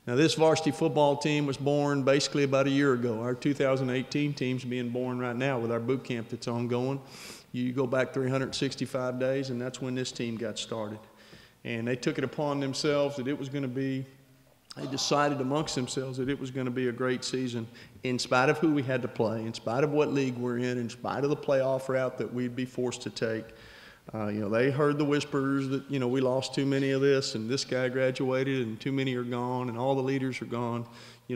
Now, this varsity football team was born basically about a year ago. Our 2018 team's being born right now with our boot camp that's ongoing. You go back 365 days, and that's when this team got started. And they took it upon themselves that it was going to be, they decided amongst themselves that it was going to be a great season in spite of who we had to play, in spite of what league we're in spite of the playoff route that we'd be forced to take. They heard the whispers that, we lost too many of this and this guy graduated and too many are gone and all the leaders are gone.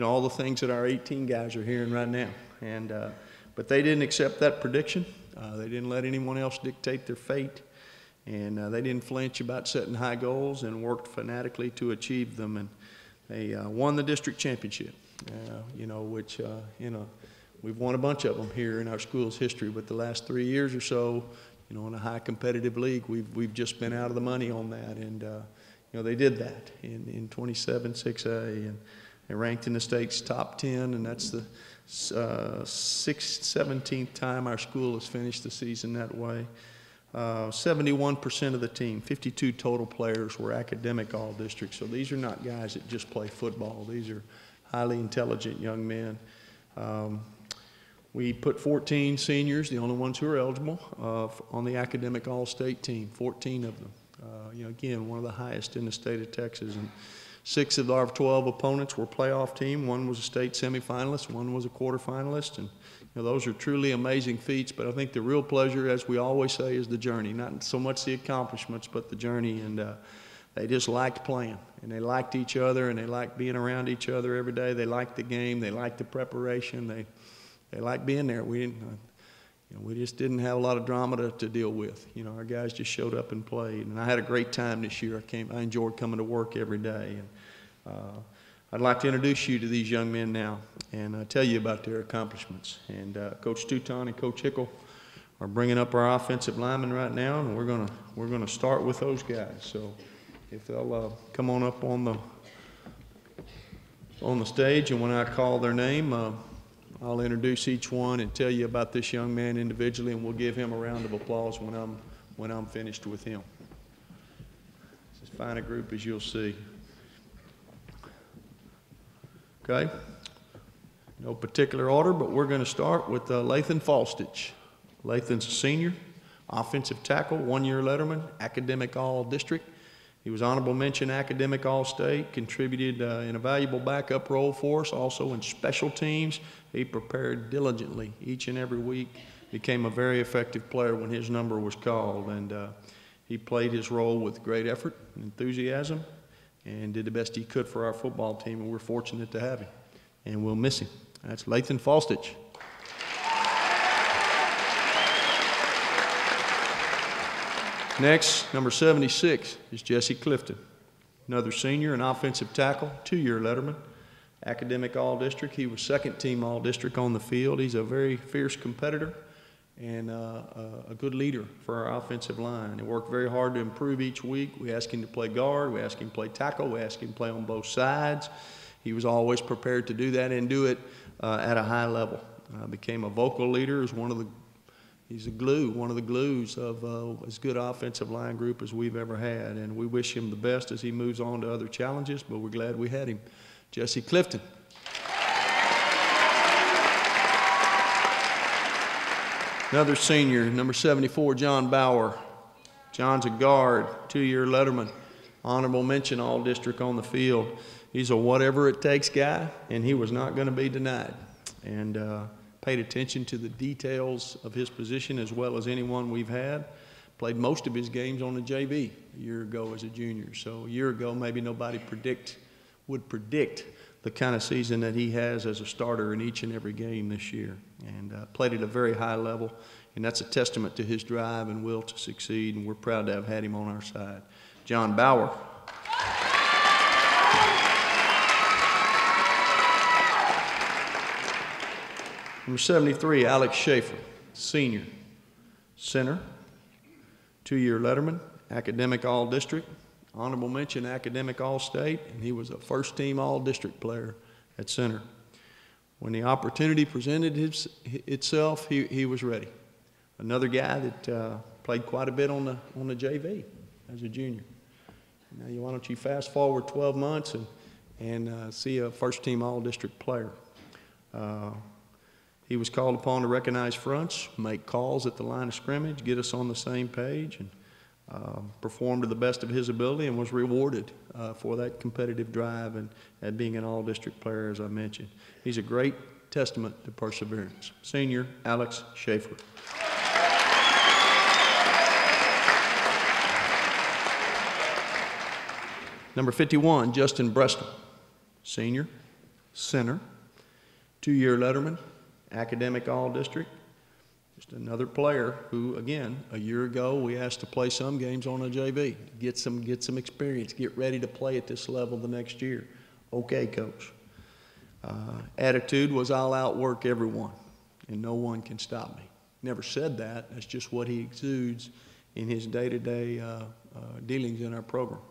All the things that our 18 guys are hearing right now. But they didn't accept that prediction. They didn't let anyone else dictate their fate. And they didn't flinch about setting high goals and worked fanatically to achieve them. And they won the district championship, which, we've won a bunch of them here in our school's history. But the last 3 years or so, in a high competitive league, we've just been out of the money on that. And, they did that in 27 6A. And they ranked in the state's top 10. And that's the 17th time our school has finished the season that way. 71% of the team, 52 total players, were academic all-district. So these are not guys that just play football. These are highly intelligent young men. We put 14 seniors, the only ones who are eligible, on the academic all-state team, 14 of them. Again, one of the highest in the state of Texas. And 6 of our 12 opponents were playoff team. One was a state semifinalist, one was a quarterfinalist. And those are truly amazing feats, but I think the real pleasure, as we always say, is the journey. Not so much the accomplishments, but the journey. And they just liked playing, and they liked each other, and they liked being around each other every day. They liked the game. They liked the preparation. They liked being there. We just didn't have a lot of drama to deal with. Our guys just showed up and played, and I had a great time this year. I enjoyed coming to work every day. And I'd like to introduce you to these young men now and tell you about their accomplishments. And Coach Touton and Coach Hickle are bringing up our offensive linemen right now, and we're gonna start with those guys. So if they'll come on up on the stage, and when I call their name, I'll introduce each one and tell you about this young man individually, and we'll give him a round of applause when I'm finished with him. It's as fine a group as you'll see. Okay, no particular order, but we're going to start with Lathan Falstich. Lathan's a senior, offensive tackle, one-year letterman, academic all-district. He was honorable mention academic all-state, contributed in a valuable backup role for us, also in special teams. He prepared diligently each and every week, became a very effective player when his number was called, and he played his role with great effort and enthusiasm, and did the best he could for our football team, and we're fortunate to have him, and we'll miss him. That's Lathan Falstich. Next, number 76 is Jesse Clifton, another senior, an offensive tackle, two-year letterman, academic all-district. He was second-team all-district on the field. He's a very fierce competitor and a good leader for our offensive line. He worked very hard to improve each week. We asked him to play guard, we asked him to play tackle, we asked him to play on both sides. He was always prepared to do that and do it at a high level. Became a vocal leader as he's a glue, one of the glues of as good offensive line group as we've ever had. And we wish him the best as he moves on to other challenges, but we're glad we had him. Jesse Clifton. Another senior, number 74, John Bauer. John's a guard, two-year letterman, honorable mention all-district on the field. He's a whatever-it-takes guy, and he was not going to be denied. And paid attention to the details of his position as well as anyone we've had. Played most of his games on the JV a year ago as a junior. So a year ago, maybe nobody would predict the kind of season that he has as a starter in each and every game this year. And played at a very high level, and that's a testament to his drive and will to succeed, and we're proud to have had him on our side. John Bauer. Number 73, Alex Shaffer, senior, center, two-year letterman, academic all-district, honorable mention academic all-state, and he was a first-team all-district player at center. When the opportunity presented itself, he was ready. Another guy that played quite a bit on the JV as a junior. Now, why don't you fast forward 12 months and and see a first-team all-district player. He was called upon to recognize fronts, make calls at the line of scrimmage, get us on the same page, and performed to the best of his ability and was rewarded for that competitive drive and at being an all-district player, as I mentioned. He's a great testament to perseverance. Senior Alex Shaffer. Number 51, Justin Brestol, senior, center, 2-year letterman, academic all-district. Just another player who, again, a year ago we asked to play some games on a JV, get some experience, get ready to play at this level the next year. Okay, coach. Attitude was I'll outwork everyone, and no one can stop me. Never said that. That's just what he exudes in his day-to-day dealings in our program.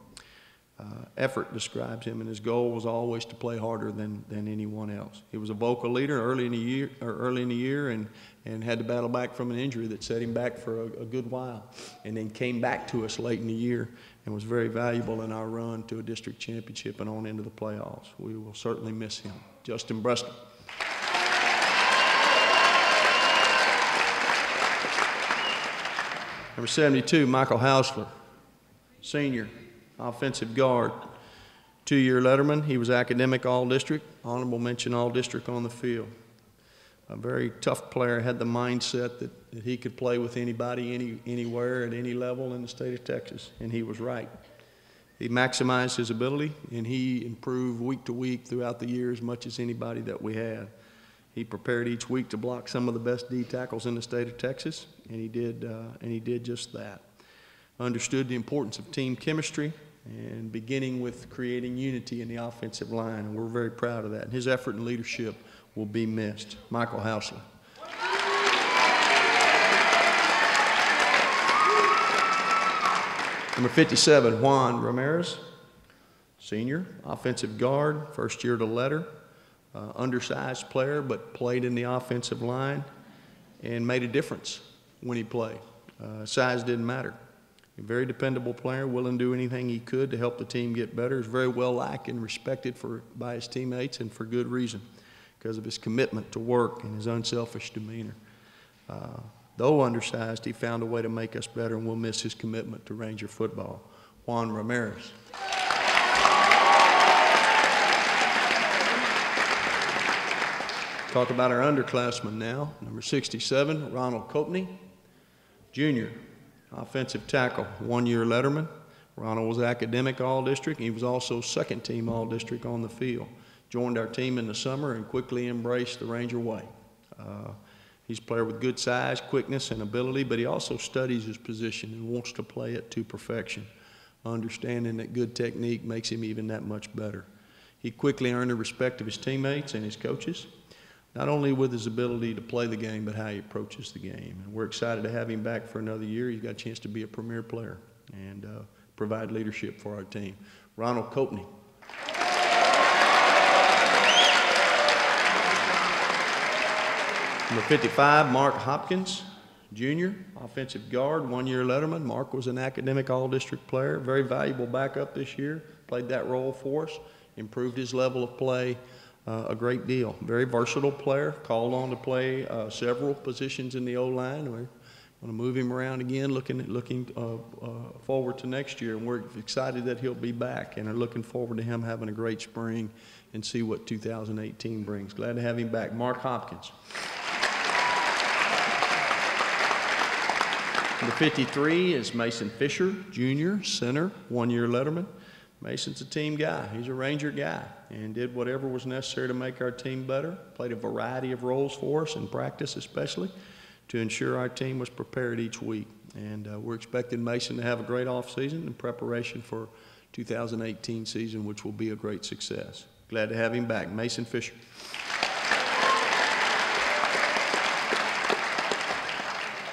Effort describes him, and his goal was always to play harder than anyone else. He was a vocal leader early in the year, and had to battle back from an injury that set him back for a good while, and then came back to us late in the year and was very valuable in our run to a district championship and on into the playoffs. We will certainly miss him. Justin Brestol. Number 72, Michael Hausler, senior, offensive guard, 2-year letterman. He was academic all-district, honorable mention all-district on the field. A very tough player, had the mindset that he could play with anybody, anywhere, at any level in the state of Texas, and he was right. He maximized his ability, and he improved week to week throughout the year as much as anybody that we had. He prepared each week to block some of the best D tackles in the state of Texas, and he did just that. Understood the importance of team chemistry and beginning with creating unity in the offensive line, and we're very proud of that. And his effort and leadership will be missed. Michael Hausler. Number 57, Juan Ramirez, senior, offensive guard, first year to letter, undersized player, but played in the offensive line and made a difference when he played. Size didn't matter. A very dependable player, willing to do anything he could to help the team get better. He's very well liked and respected by his teammates, and for good reason, because of his commitment to work and his unselfish demeanor. Though undersized, he found a way to make us better, and we'll miss his commitment to Ranger football. Juan Ramirez. Talk about our underclassmen now. Number 67, Ronald Coutny, Jr., offensive tackle, 1-year letterman. Ronald was academic all-district. He was also second-team all-district on the field. Joined our team in the summer and quickly embraced the Ranger way. He's a player with good size, quickness, and ability, but he also studies his position and wants to play it to perfection, understanding that good technique makes him even that much better. He quickly earned the respect of his teammates and his coaches, not only with his ability to play the game, but how he approaches the game. And we're excited to have him back for another year. He's got a chance to be a premier player and provide leadership for our team. Ronald Coutny. Number 55, Marc Hopkins Jr., offensive guard, 1-year letterman. Marc was an academic all-district player, very valuable backup this year, played that role for us, improved his level of play a great deal. Very versatile player, called on to play several positions in the O-line. We're going to move him around again, looking forward to next year, and we're excited that he'll be back and are looking forward to him having a great spring and see what 2018 brings. Glad to have him back. Marc Hopkins. Number 53 is Mason Fisher, Jr., center, 1-year letterman. Mason's a team guy. He's a Ranger guy and did whatever was necessary to make our team better. Played a variety of roles for us in practice especially to ensure our team was prepared each week. And we're expecting Mason to have a great offseason in preparation for 2018 season, which will be a great success. Glad to have him back. Mason Fisher.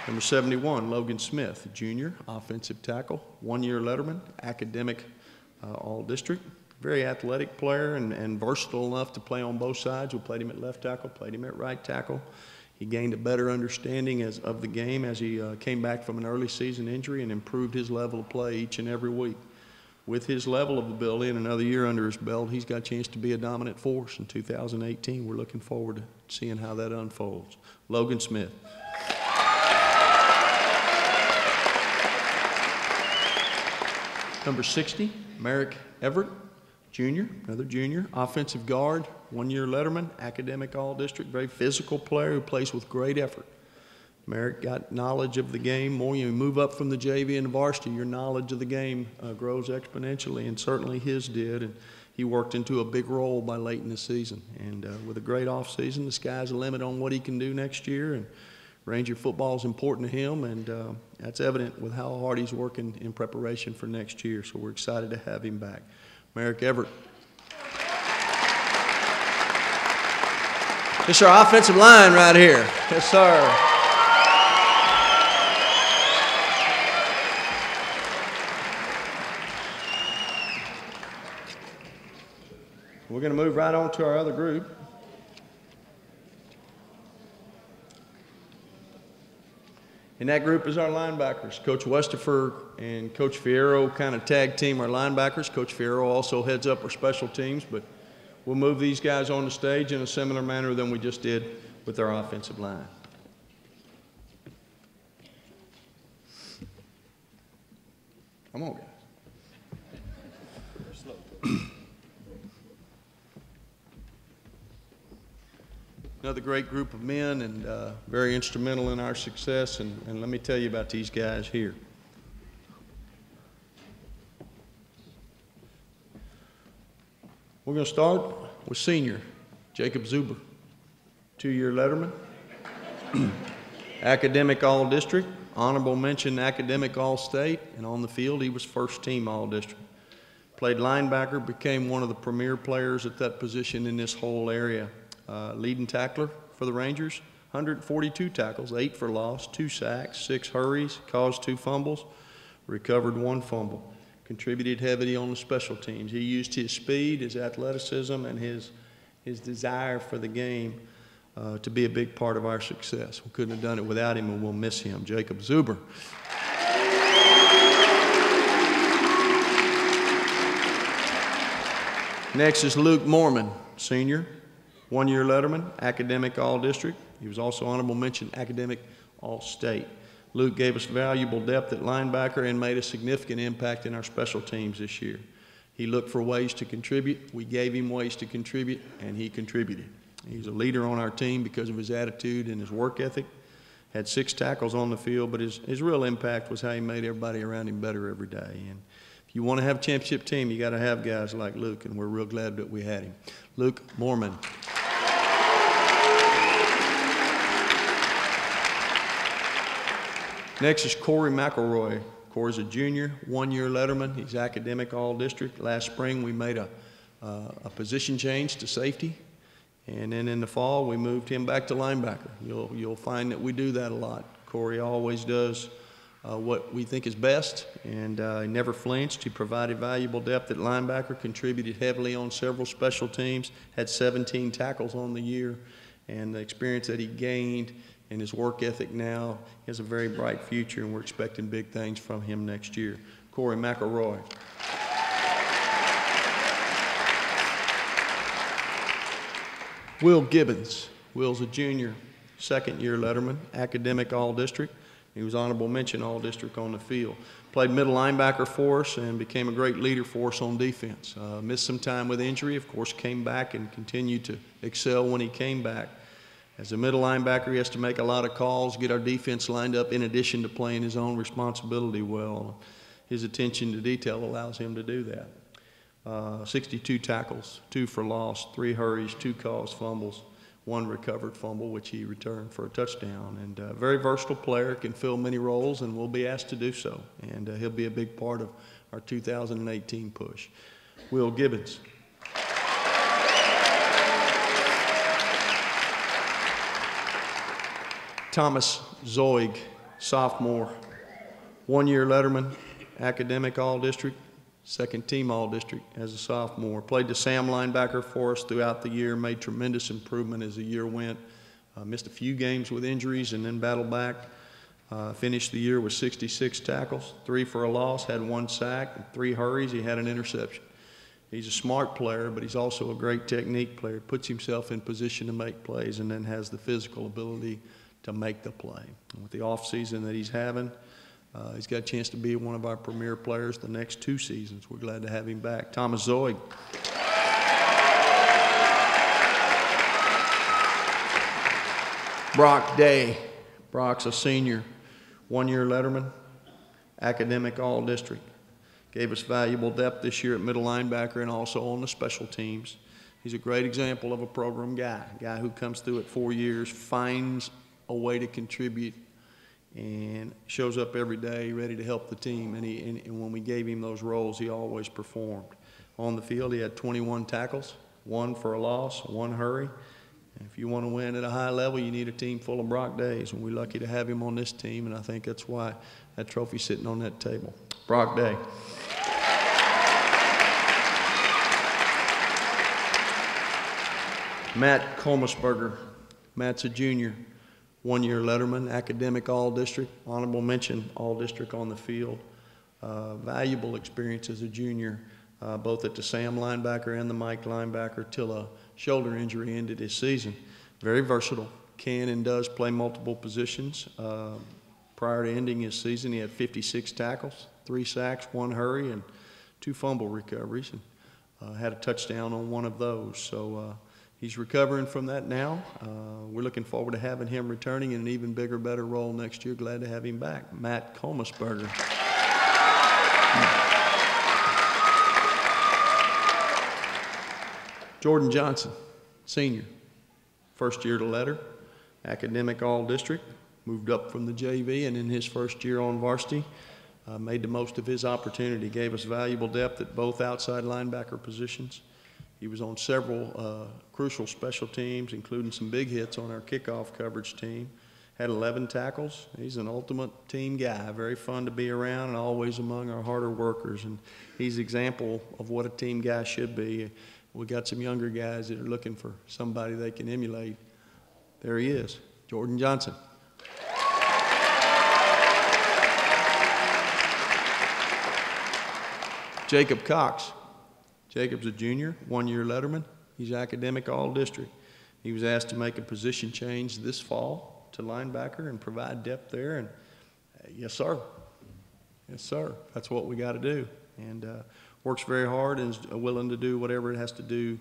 Number 71, Logan Smith, Jr., offensive tackle, 1-year letterman, academic all-district. Very athletic player and versatile enough to play on both sides. We played him at left tackle, played him at right tackle. He gained a better understanding of the game as he came back from an early season injury and improved his level of play each and every week. with his level of ability and another year under his belt, he's got a chance to be a dominant force in 2018. We're looking forward to seeing how that unfolds. Logan Smith. Number 60, Merrick Everett Jr., another junior, offensive guard, one-year letterman, academic all-district, very physical player who plays with great effort. Merrick got knowledge of the game. More you move up from the JV and the varsity, your knowledge of the game grows exponentially, and certainly his did. And he worked into a big role by late in the season. And with a great offseason, the sky's the limit on what he can do next year. And Ranger football is important to him, and that's evident with how hard he's working in preparation for next year. So we're excited to have him back. Merrick Everett. This is our offensive line right here. Yes, sir. We're going to move right on to our other group. And that group is our linebackers. Coach Westerfer and Coach Fierro kind of tag team our linebackers. Coach Fierro also heads up our special teams, but we'll move these guys on the stage in a similar manner than we just did with our offensive line. Come on, guys. Another great group of men, and very instrumental in our success, and let me tell you about these guys here. We're going to start with senior Jacob Zuber, two-year letterman, academic all-district, honorable mention academic all-state, and on the field he was first team all-district. Played linebacker, became one of the premier players at that position in this whole area. Leading tackler for the Rangers, 142 tackles, 8 for loss, 2 sacks, 6 hurries, caused 2 fumbles, recovered 1 fumble. Contributed heavily on the special teams. He used his speed, his athleticism, and his desire for the game to be a big part of our success. We couldn't have done it without him, and we'll miss him. Jacob Zuber. Next is Luke Mormon, senior. One-year letterman, academic all-district. He was also honorable mention academic all-state. Luke gave us valuable depth at linebacker and made a significant impact in our special teams this year. He looked for ways to contribute. We gave him ways to contribute, and he contributed. He's a leader on our team because of his attitude and his work ethic. Had 6 tackles on the field, but his real impact was how he made everybody around him better every day. And if you want to have a championship team, you got to have guys like Luke, and we're real glad that we had him. Luke Mormon. Next is Corey McElroy. Corey's a junior, one-year letterman. He's academic all-district. Last spring we made a position change to safety, and then in the fall we moved him back to linebacker. You'll find that we do that a lot. Corey always does what we think is best, and he never flinched. He provided valuable depth at linebacker, contributed heavily on several special teams, had 17 tackles on the year, and the experience that he gained and his work ethic now, he has a very bright future, and we're expecting big things from him next year. Corey McElroy. Will Gibbons. Will's a junior, second-year letterman, academic all-district. He was honorable mention all-district on the field. Played middle linebacker for us and became a great leader for us on defense. Missed some time with injury, of course, came back and continued to excel when he came back. As a middle linebacker, he has to make a lot of calls, get our defense lined up in addition to playing his own responsibility well. His attention to detail allows him to do that. 62 tackles, 2 for loss, 3 hurries, 2 caused fumbles, 1 recovered fumble, which he returned for a touchdown. And a very versatile player, can fill many roles, and will be asked to do so. And he'll be a big part of our 2018 push. Will Gibbons. Thomas Zoig, sophomore, one-year letterman, academic all-district, second team all-district as a sophomore. Played the Sam linebacker for us throughout the year, made tremendous improvement as the year went. Missed a few games with injuries and then battled back. Finished the year with 66 tackles, 3 for a loss, had 1 sack, and 3 hurries. He had an interception. He's a smart player, but he's also a great technique player. Puts himself in position to make plays and then has the physical ability to make the play. And with the offseason that he's having, he's got a chance to be one of our premier players the next 2 seasons. We're glad to have him back. Thomas Zoig. Brock Day. Brock's a senior, 1-year letterman, academic all-district. Gave us valuable depth this year at middle linebacker and also on the special teams. He's a great example of a program guy, a guy who comes through at 4 years, finds a way to contribute, and shows up every day ready to help the team. And when we gave him those roles, he always performed. On the field, he had 21 tackles, 1 for a loss, 1 hurry. And if you want to win at a high level, you need a team full of Brock Days, and we're lucky to have him on this team, and I think that's why that trophy's sitting on that table. Brock Day. Matt Comasberger. Matt's a junior, 1-year letterman, academic all-district, honorable mention all-district on the field. Valuable experience as a junior, both at the Sam linebacker and the Mike linebacker till a shoulder injury ended his season. Very versatile, can and does play multiple positions. Prior to ending his season, he had 56 tackles, 3 sacks, 1 hurry, and 2 fumble recoveries, and had a touchdown on 1 of those. So he's recovering from that now. We're looking forward to having him returning in an even bigger, better role next year. Glad to have him back. Matt Comasberger. Jordan Johnson, senior, 1st year to letter, academic all-district, moved up from the JV, and in his 1st year on varsity, made the most of his opportunity, gave us valuable depth at both outside linebacker positions. He was on several crucial special teams, including some big hits on our kickoff coverage team. Had 11 tackles. He's an ultimate team guy, very fun to be around and always among our harder workers. And he's an example of what a team guy should be. We got some younger guys that are looking for somebody they can emulate. There he is, Jordan Johnson. Jacob Cox. Jacob's a junior, 1-year letterman. He's academic all-district. He was asked to make a position change this fall to linebacker and provide depth there, and yes, sir. Yes, sir. That's what we got to do. And works very hard and is willing to do whatever it has to do,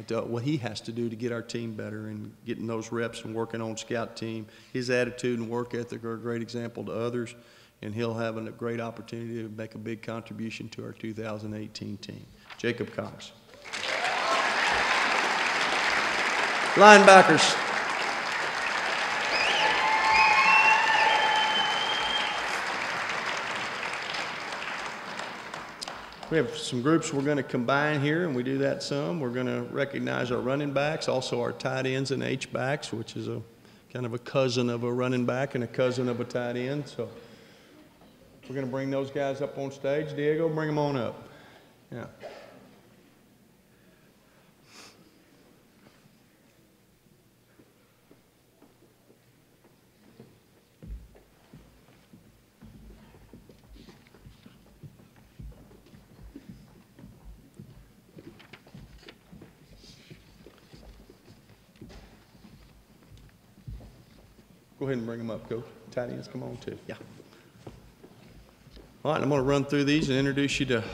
what he has to do to get our team better and getting those reps and working on scout team. His attitude and work ethic are a great example to others, and he'll have a great opportunity to make a big contribution to our 2018 team. Jacob Cox. Linebackers. We have some groups we're going to combine here, and we do that some. We're going to recognize our running backs, also our tight ends and H-backs, which is a kind of a cousin of a running back and a cousin of a tight end. So we're going to bring those guys up on stage. Diego, bring them on up. Yeah. Go ahead and bring them up, Coach. Tight ends, come on, too. Yeah. All right, I'm going to run through these and introduce you to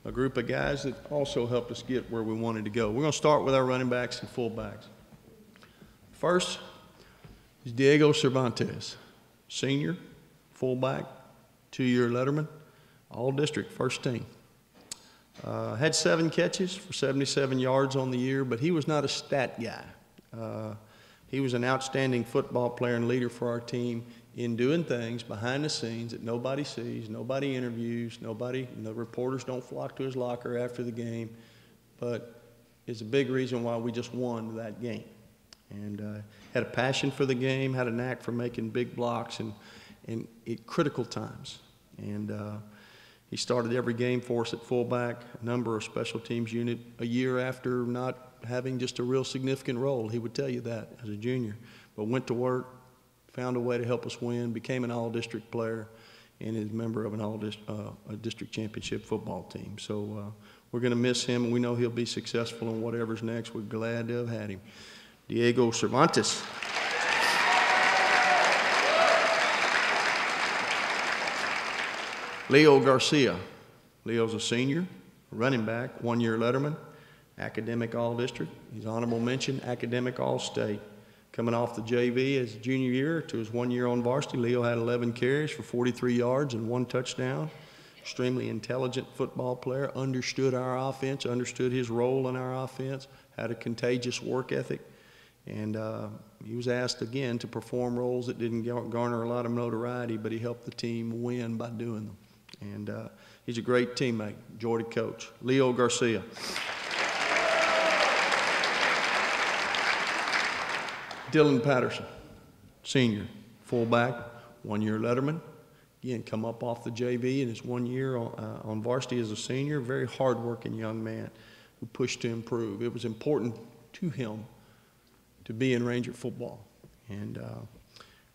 a group of guys that also helped us get where we wanted to go. We're going to start with our running backs and fullbacks. First is Diego Cervantes, senior, fullback, 2-year letterman, all-district, first team. Had 7 catches for 77 yards on the year, but he was not a stat guy. He was an outstanding football player and leader for our team in doing things behind the scenes that nobody sees, nobody interviews, the reporters don't flock to his locker after the game, but it's a big reason why we just won that game. And had a passion for the game, had a knack for making big blocks and at critical times. And he started every game for us at fullback, a number of special teams unit, a year after not having just a real significant role. He would tell you that as a junior, but went to work, found a way to help us win, became an all-district player, and is a member of an all-district championship football team. So we're going to miss him, and we know he'll be successful in whatever's next. We're glad to have had him. Diego Cervantes. Leo Garcia. Leo's a senior, running back, one-year letterman, academic all-district. He's honorable mention, academic all-state. Coming off the JV as junior year to his 1 year on varsity, Leo had 11 carries for 43 yards and 1 touchdown. Extremely intelligent football player, understood our offense, understood his role in our offense, had a contagious work ethic. And he was asked again to perform roles that didn't garner a lot of notoriety, but he helped the team win by doing them. And he's a great teammate, enjoyed to coach. Leo Garcia. Dylan Patterson, senior, fullback, 1 year letterman. Again, come up off the JV in his 1 year on varsity as a senior. Very hard-working young man who pushed to improve. It was important to him to be in Ranger football. And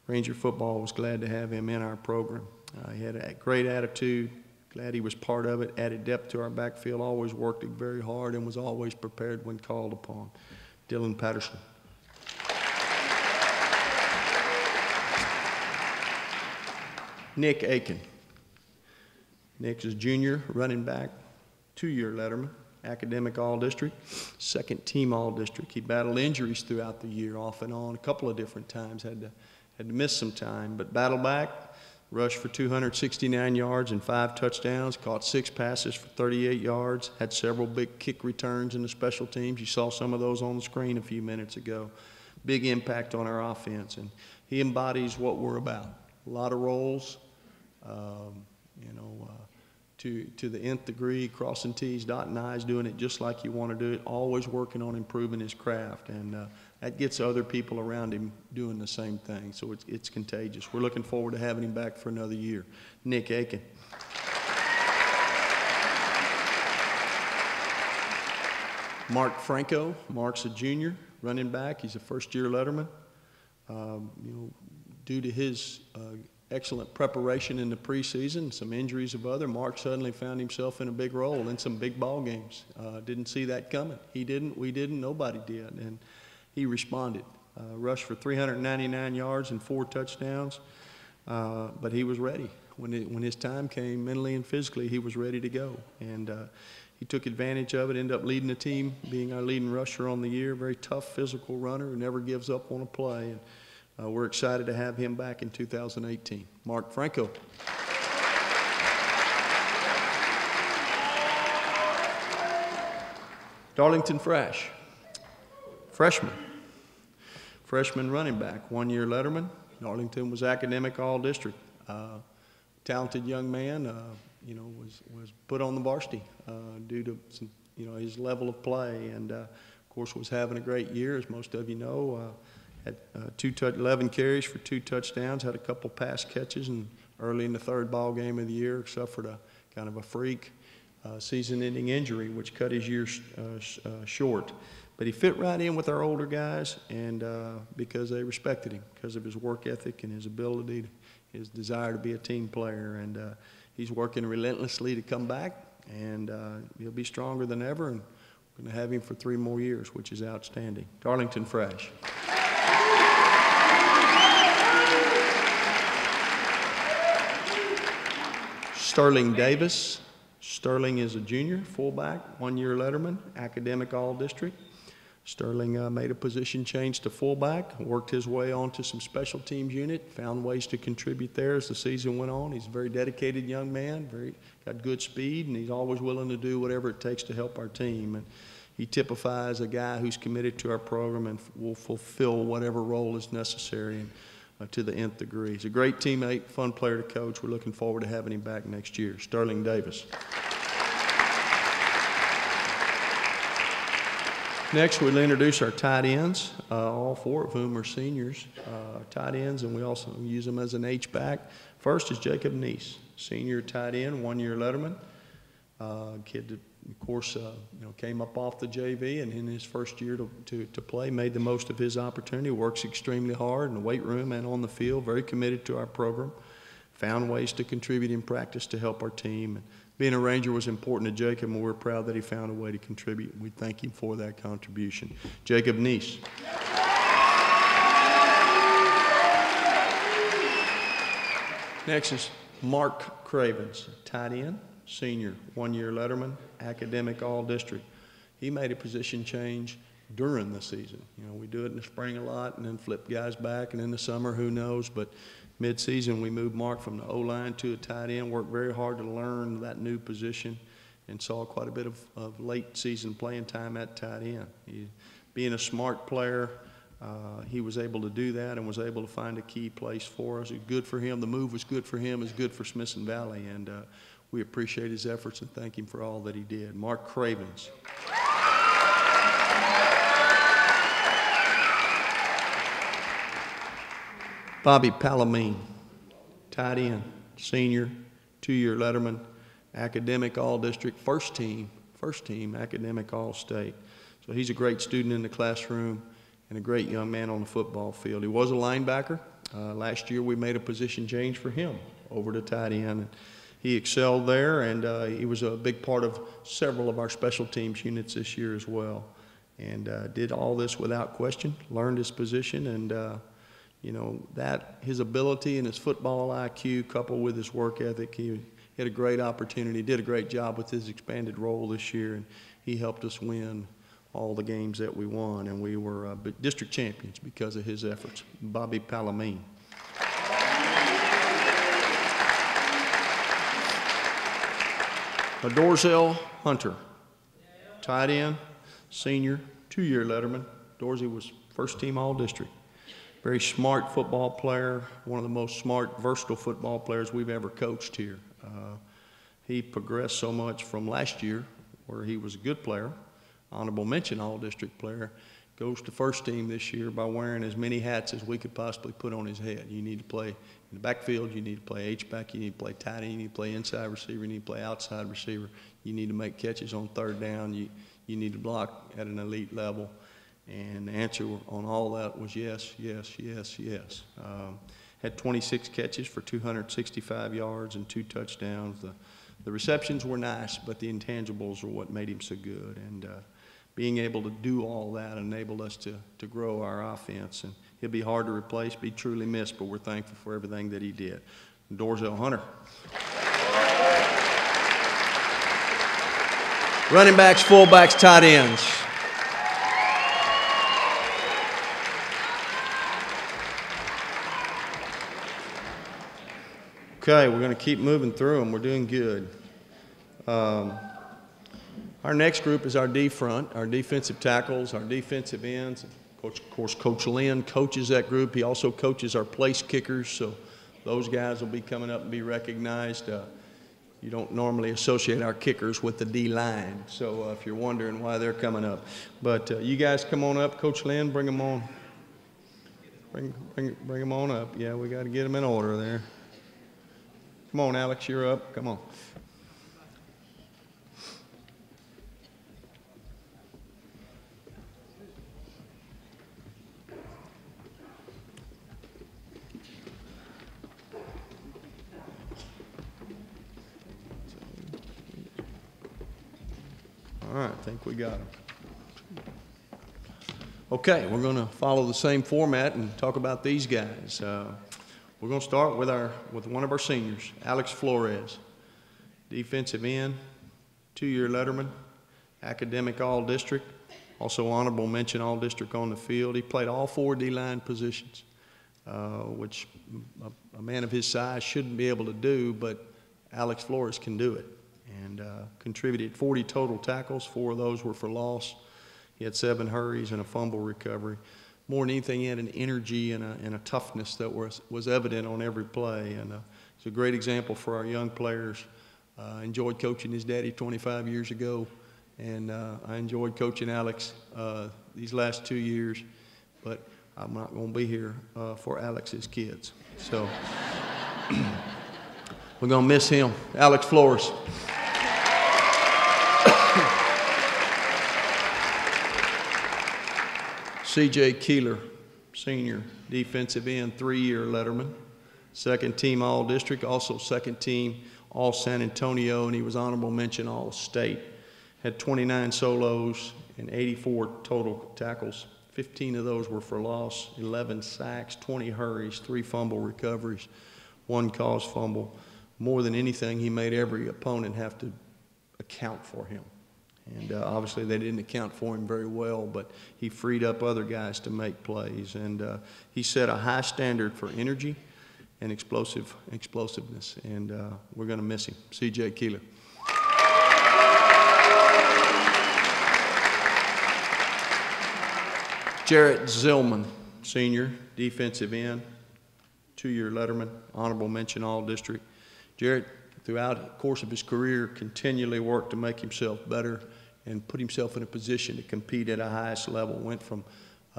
Ranger football was glad to have him in our program. He had a great attitude, glad he was part of it, added depth to our backfield, always worked it very hard, and was always prepared when called upon. Dylan Patterson. Nick Aiken. Nick's a junior, running back, 2 year letterman, academic all-district, second team all-district. He battled injuries throughout the year, off and on, a couple of different times, had to miss some time, but battled back, rushed for 269 yards and 5 touchdowns, caught 6 passes for 38 yards, had several big kick returns in the special teams. You saw some of those on the screen a few minutes ago. Big impact on our offense, and he embodies what we're about. A lot of roles, to the nth degree, crossing T's, dotting I's, doing it just like you want to do it, always working on improving his craft, and that gets other people around him doing the same thing, so it's contagious. We're looking forward to having him back for another year. Nick Aiken. Marc Franco. Marc's a junior, running back. He's a first-year letterman. Due to his excellent preparation in the preseason, some injuries of other, Marc suddenly found himself in a big role in some big ball games. Didn't see that coming. He didn't, we didn't, nobody did, and he responded. Rushed for 399 yards and 4 touchdowns, but he was ready. When his time came, mentally and physically, he was ready to go. And he took advantage of it, ended up leading the team, being our leading rusher on the year. Very tough, physical runner who never gives up on a play. And, we're excited to have him back in 2018. Marc Franco. Darlington Fresh, freshman running back, 1 year letterman. Darlington was academic all-district. Talented young man, was put on the varsity due to some, his level of play, and of course was having a great year, as most of you know. Had 11 carries for 2 touchdowns, had a couple pass catches, and early in the 3rd ball game of the year suffered a kind of a freak season-ending injury, which cut his year short. But he fit right in with our older guys, and because they respected him, because of his work ethic and his ability, his desire to be a team player. And he's working relentlessly to come back, and he'll be stronger than ever, and we're going to have him for 3 more years, which is outstanding. Darlington Fresh. Sterling Davis. Sterling is a junior, fullback, 1 year letterman, academic all-district. Sterling made a position change to fullback, worked his way onto some special teams unit, found ways to contribute there as the season went on. He's a very dedicated young man, got good speed, and he's always willing to do whatever it takes to help our team. And he typifies a guy who's committed to our program and will fulfill whatever role is necessary to the nth degree. He's a great teammate, fun player to coach. We're looking forward to having him back next year. Sterling Davis. Next, we'll introduce our tight ends, all 4 of whom are seniors, tight ends, and we also use them as an H-back. First is Jacob Neese, senior tight end, 1 year letterman. Kid that of course, came up off the JV, and in his first year to play, made the most of his opportunity, works extremely hard in the weight room and on the field, very committed to our program, found ways to contribute in practice to help our team. And being a Ranger was important to Jacob, and we're proud that he found a way to contribute. We thank him for that contribution. Jacob Neese. Next is Mark Cravens, tight end, senior, one-year letterman, academic all-district. He made a position change during the season. We do it in the spring a lot and then flip guys back, and in the summer, who knows, but mid-season we moved Mark from the O-line to a tight end, worked very hard to learn that new position, and saw quite a bit of late season playing time at tight end. Being a smart player, he was able to do that and was able to find a key place for us. It was good for him. The move was good for him. It was good for Smithson Valley, and we appreciate his efforts and thank him for all that he did. Mark Cravens. Bobby Palomino, tight end, senior, two-year letterman, academic all-district, first team academic all-state. So he's a great student in the classroom and a great young man on the football field. He was a linebacker. Last year we made a position change for him over to tight end. He excelled there, and he was a big part of several of our special teams units this year as well. And did all this without question, learned his position, and that his ability and his football IQ coupled with his work ethic, he had a great opportunity, did a great job with his expanded role this year, and he helped us win all the games that we won, and we were district champions because of his efforts. Bobby Palomino. Dorsell Hunter, tight end, senior, two-year letterman. Dorsey was first team all-district. Very smart football player, one of the most smart, versatile football players we've ever coached here. He progressed so much from last year, where he was a good player, honorable mention all-district player, goes to first team this year by wearing as many hats as we could possibly put on his head. You need to play in the backfield, you need to play H-back, you need to play tight end, you need to play inside receiver, you need to play outside receiver, you need to make catches on third down, you need to block at an elite level. And the answer on all that was yes, yes, yes, yes. Had 26 catches for 265 yards and 2 touchdowns. The receptions were nice, but the intangibles are what made him so good. And being able to do all that enabled us to grow our offense. And he'll be hard to replace, be truly missed, but we're thankful for everything that he did. Dorsell Hunter. Running backs, fullbacks, tight ends. Okay, we're going to keep moving through them. We're doing good. Our next group is our D front, our defensive tackles, our defensive ends. Of course, Coach Lynn coaches that group. He also coaches our place kickers, so those guys will be coming up and be recognized. You don't normally associate our kickers with the D line, so if you're wondering why they're coming up. But you guys come on up. Coach Lynn, bring them on. Bring them on up. Yeah, we got to get them in order there. Come on, Alex, you're up. Come on. All right, I think we got them. Okay, we're going to follow the same format and talk about these guys. We're going to start with one of our seniors, Alex Flores, defensive end, two-year letterman, academic all-district, also honorable mention all-district on the field. He played all 4 D-line positions, which a man of his size shouldn't be able to do, but Alex Flores can do it, and contributed 40 total tackles. 4 of those were for loss. He had 7 hurries and a fumble recovery. More than anything, he had an energy and a toughness that was evident on every play. And it's a great example for our young players. Enjoyed coaching his daddy 25 years ago, and I enjoyed coaching Alex these last 2 years, but I'm not going to be here for Alex's kids. So we're going to miss him. Alex Flores. C.J. Keeler, senior, defensive end, 3-year letterman. Second team All-District, also second team All-San Antonio, and he was honorable mention All-State. Had 29 solos and 84 total tackles. 15 of those were for loss, 11 sacks, 20 hurries, 3 fumble recoveries, 1 caused fumble. More than anything, he made every opponent have to account for him. And obviously they didn't account for him very well, but he freed up other guys to make plays. And he set a high standard for energy and explosiveness, and we're going to miss him. C.J. Keeler. Jarrett Zillman, senior, defensive end, 2-year letterman, honorable mention All-District. Jarrett, throughout the course of his career, continually worked to make himself better and put himself in a position to compete at a highest level. Went from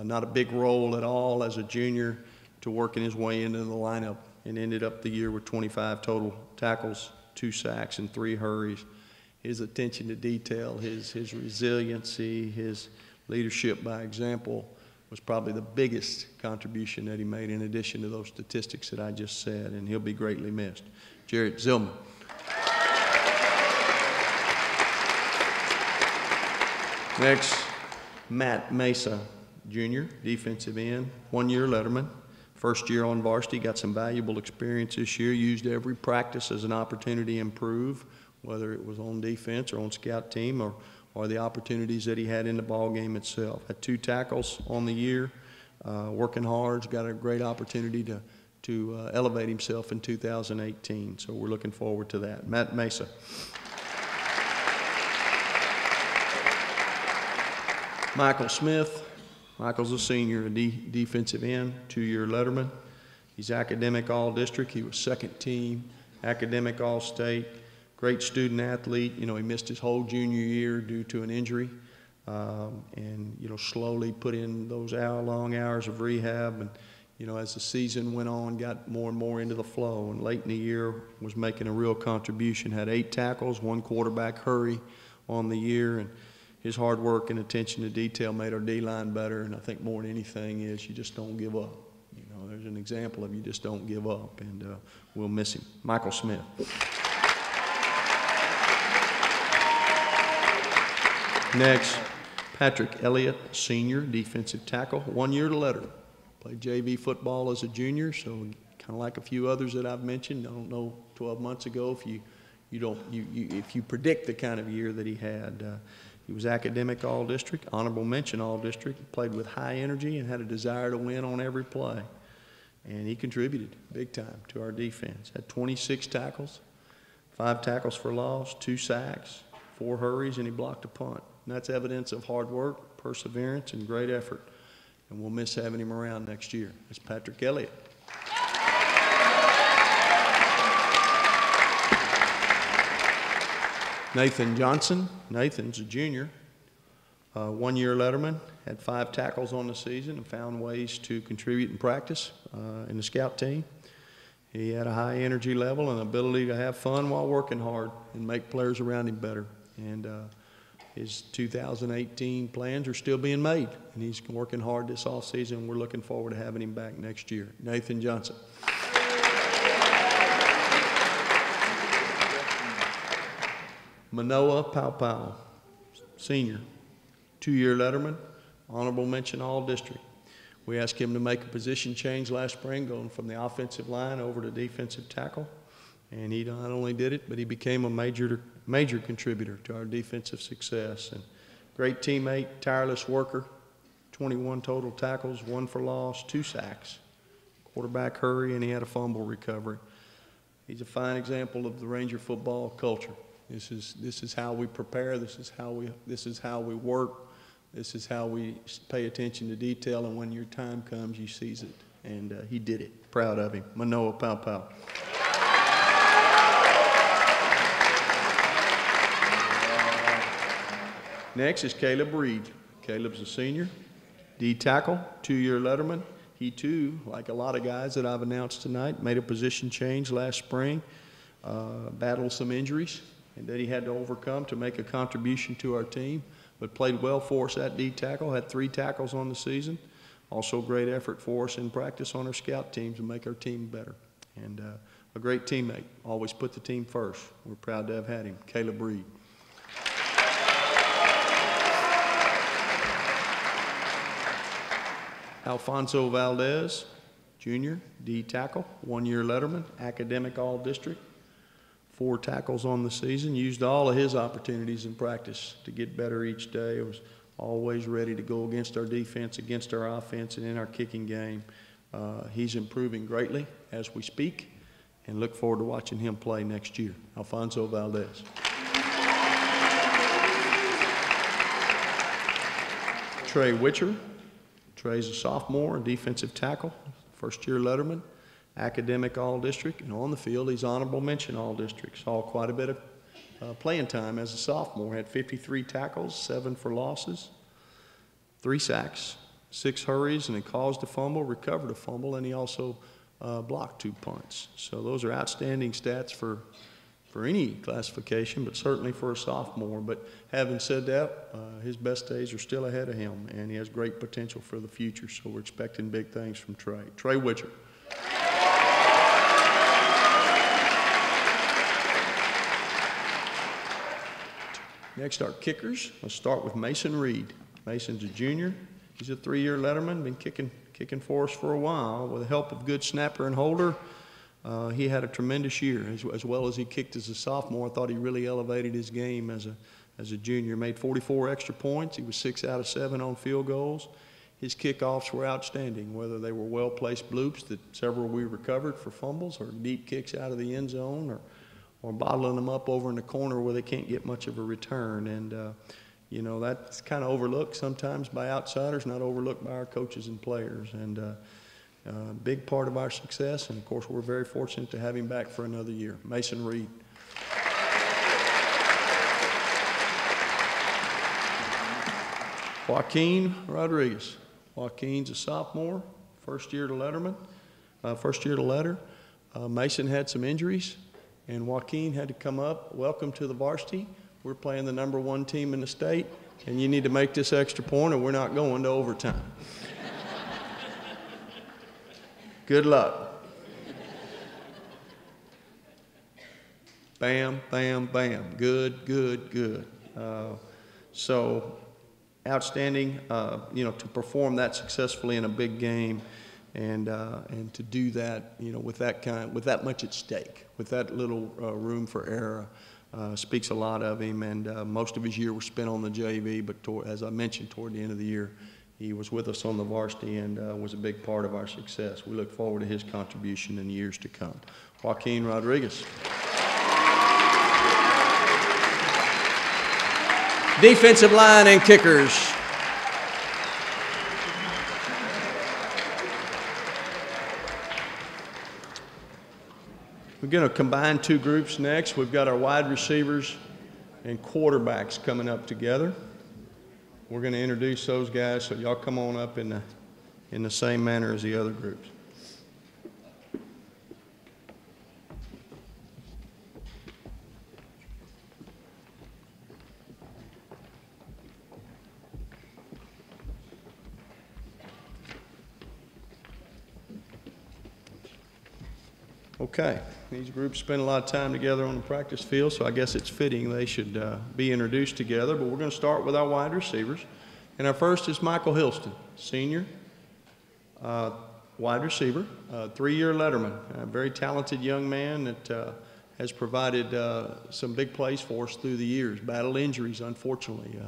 not a big role at all as a junior to working his way into the lineup, and ended up the year with 25 total tackles, 2 sacks, and 3 hurries. His attention to detail, his resiliency, his leadership by example was probably the biggest contribution that he made, in addition to those statistics that I just said, and he'll be greatly missed. Jarrett Zillman. Next, Matt Mesa, Jr., defensive end, 1-year letterman. First year on varsity, got some valuable experience this year, used every practice as an opportunity to improve, whether it was on defense or on scout team or the opportunities that he had in the ball game itself. Had 2 tackles on the year, working hard, got a great opportunity to elevate himself in 2018. So we're looking forward to that. Matt Mesa. Michael Smith. Michael's a senior, a defensive end, 2-year letterman. He's academic All-District. He was second team, academic All-State. Great student athlete. You know, he missed his whole junior year due to an injury, and, you know, slowly put in those long hours of rehab. And, you know, as the season went on, got more and more into the flow. And late in the year was making a real contribution. Had 8 tackles, 1 quarterback hurry on the year. And his hard work and attention to detail made our D-line better, and I think more than anything is you just don't give up. You know, there's an example of you just don't give up, and we'll miss him. Michael Smith. Next, Patrick Elliott, senior, defensive tackle, 1-year letter. Played JV football as a junior, so kind of like a few others that I've mentioned. I don't know 12 months ago if you predict the kind of year that he had. He was academic All-District, honorable mention All-District, played with high energy and had a desire to win on every play. And he contributed big time to our defense. Had 26 tackles, 5 tackles for loss, 2 sacks, 4 hurries, and he blocked a punt. And that's evidence of hard work, perseverance, and great effort. And we'll miss having him around next year. It's Patrick Elliott. Nathan Johnson. Nathan's a junior, 1-year letterman, had 5 tackles on the season and found ways to contribute in practice in the scout team. He had a high energy level and ability to have fun while working hard and make players around him better. And his 2018 plans are still being made, and he's working hard this offseason. We're looking forward to having him back next year. Nathan Johnson. Manoa Popeil, senior, 2-year letterman, honorable mention All-District. We asked him to make a position change last spring, going from the offensive line over to defensive tackle. And he not only did it, but he became a major contributor to our defensive success. And great teammate, tireless worker, 21 total tackles, 1 for loss, 2 sacks, quarterback hurry, and he had a fumble recovery. He's a fine example of the Ranger football culture. This is how we prepare. This is how we work. This is how we pay attention to detail. And when your time comes, you seize it. And he did it. Proud of him. Manoa Popeil. Next is Caleb Reed. Caleb's a senior, D tackle, 2-year letterman. He too, like a lot of guys that I've announced tonight, made a position change last spring, battled some injuries, and that he had to overcome to make a contribution to our team, but played well for us at D tackle, had 3 tackles on the season, Also a great effort for us in practice on our scout teams to make our team better. And a great teammate, always put the team first. We're proud to have had him. Caleb Reed. Alfonso Valdes Jr., D tackle, 1-year letterman, academic all-district, 4 tackles on the season. Used all of his opportunities in practice to get better each day. Was always ready to go against our defense, against our offense, and in our kicking game. He's improving greatly as we speak, and look forward to watching him play next year. Alfonso Valdes. Trey Witcher. Trey's a sophomore, a defensive tackle, first-year letterman, academic all-district, and on the field he's honorable mention all-district. Saw quite a bit of playing time as a sophomore. Had 53 tackles, 7 for losses, 3 sacks, 6 hurries, and he caused a fumble, recovered a fumble, and he also blocked 2 punts. So those are outstanding stats for any classification, but certainly for a sophomore. But having said that, his best days are still ahead of him, and he has great potential for the future. So we're expecting big things from Trey. Trey Witcher. Next, our kickers. Let's start with Mason Reed. Mason's a junior. He's a 3-year letterman, been kicking for us for a while. With the help of good snapper and holder, he had a tremendous year. As well as he kicked as a sophomore, I thought he really elevated his game as a junior. Made 44 extra points. He was 6 out of 7 on field goals. His kickoffs were outstanding, whether they were well-placed bloops that several we recovered for fumbles, or deep kicks out of the end zone, or bottling them up over in the corner where they can't get much of a return. And you know, that's kind of overlooked sometimes by outsiders, not overlooked by our coaches and players. And big part of our success, and of course we're very fortunate to have him back for another year. Mason Reed. Joaquin Rodriguez. Joaquin's a sophomore, first year to letter. Mason had some injuries, and Joaquin had to come up. Welcome to the varsity. We're playing the #1 team in the state, and you need to make this extra point, or we're not going to overtime. Good luck. Bam, bam, bam. Good, good, good. So outstanding, you know, to perform that successfully in a big game, and to do that, you know, with that much at stake, with that little room for error, speaks a lot of him. And most of his year was spent on the JV, but as I mentioned, toward the end of the year, he was with us on the varsity and was a big part of our success. We look forward to his contribution in the years to come. Joaquin Rodriguez. Defensive line and kickers. We're going to combine 2 groups next. We've got our wide receivers and quarterbacks coming up together. We're going to introduce those guys, so y'all come on up in the same manner as the other groups. Okay, these groups spend a lot of time together on the practice field, so I guess it's fitting they should be introduced together. But we're going to start with our wide receivers. And our first is Michael Hilston, senior wide receiver, 3-year letterman, a very talented young man that has provided some big plays for us through the years. Battled injuries, unfortunately.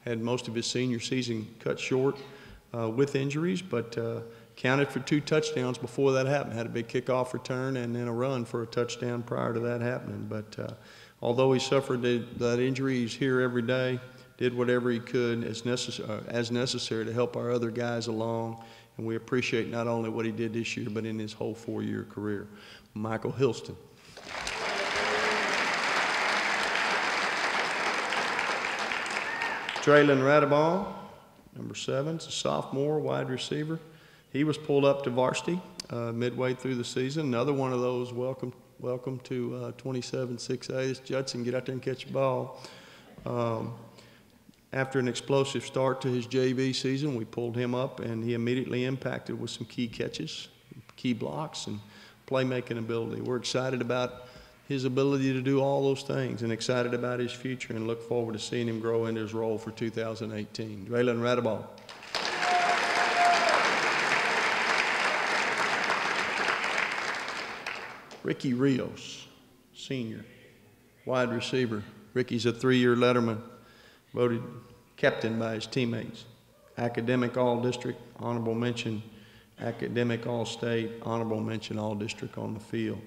Had most of his senior season cut short with injuries, but counted for 2 touchdowns before that happened. Had a big kickoff return and then a run for a touchdown prior to that happening. But although he suffered that injury, he's here every day, did whatever he could as necessary to help our other guys along. And we appreciate not only what he did this year, but in his whole 4-year career. Michael Hilston. Traylon Radaball, number 7, is a sophomore wide receiver. He was pulled up to varsity midway through the season. Another one of those, welcome to 27-6A. This Judson, get out there and catch the ball. After an explosive start to his JV season, we pulled him up, and he immediately impacted with some key catches, key blocks, and playmaking ability. We're excited about his ability to do all those things and excited about his future and look forward to seeing him grow into his role for 2018. Draylen Radeball. Ricky Rios, senior, wide receiver. Ricky's a 3-year letterman, voted captain by his teammates. Academic All-District, honorable mention. Academic All-State, honorable mention, All-District on the field.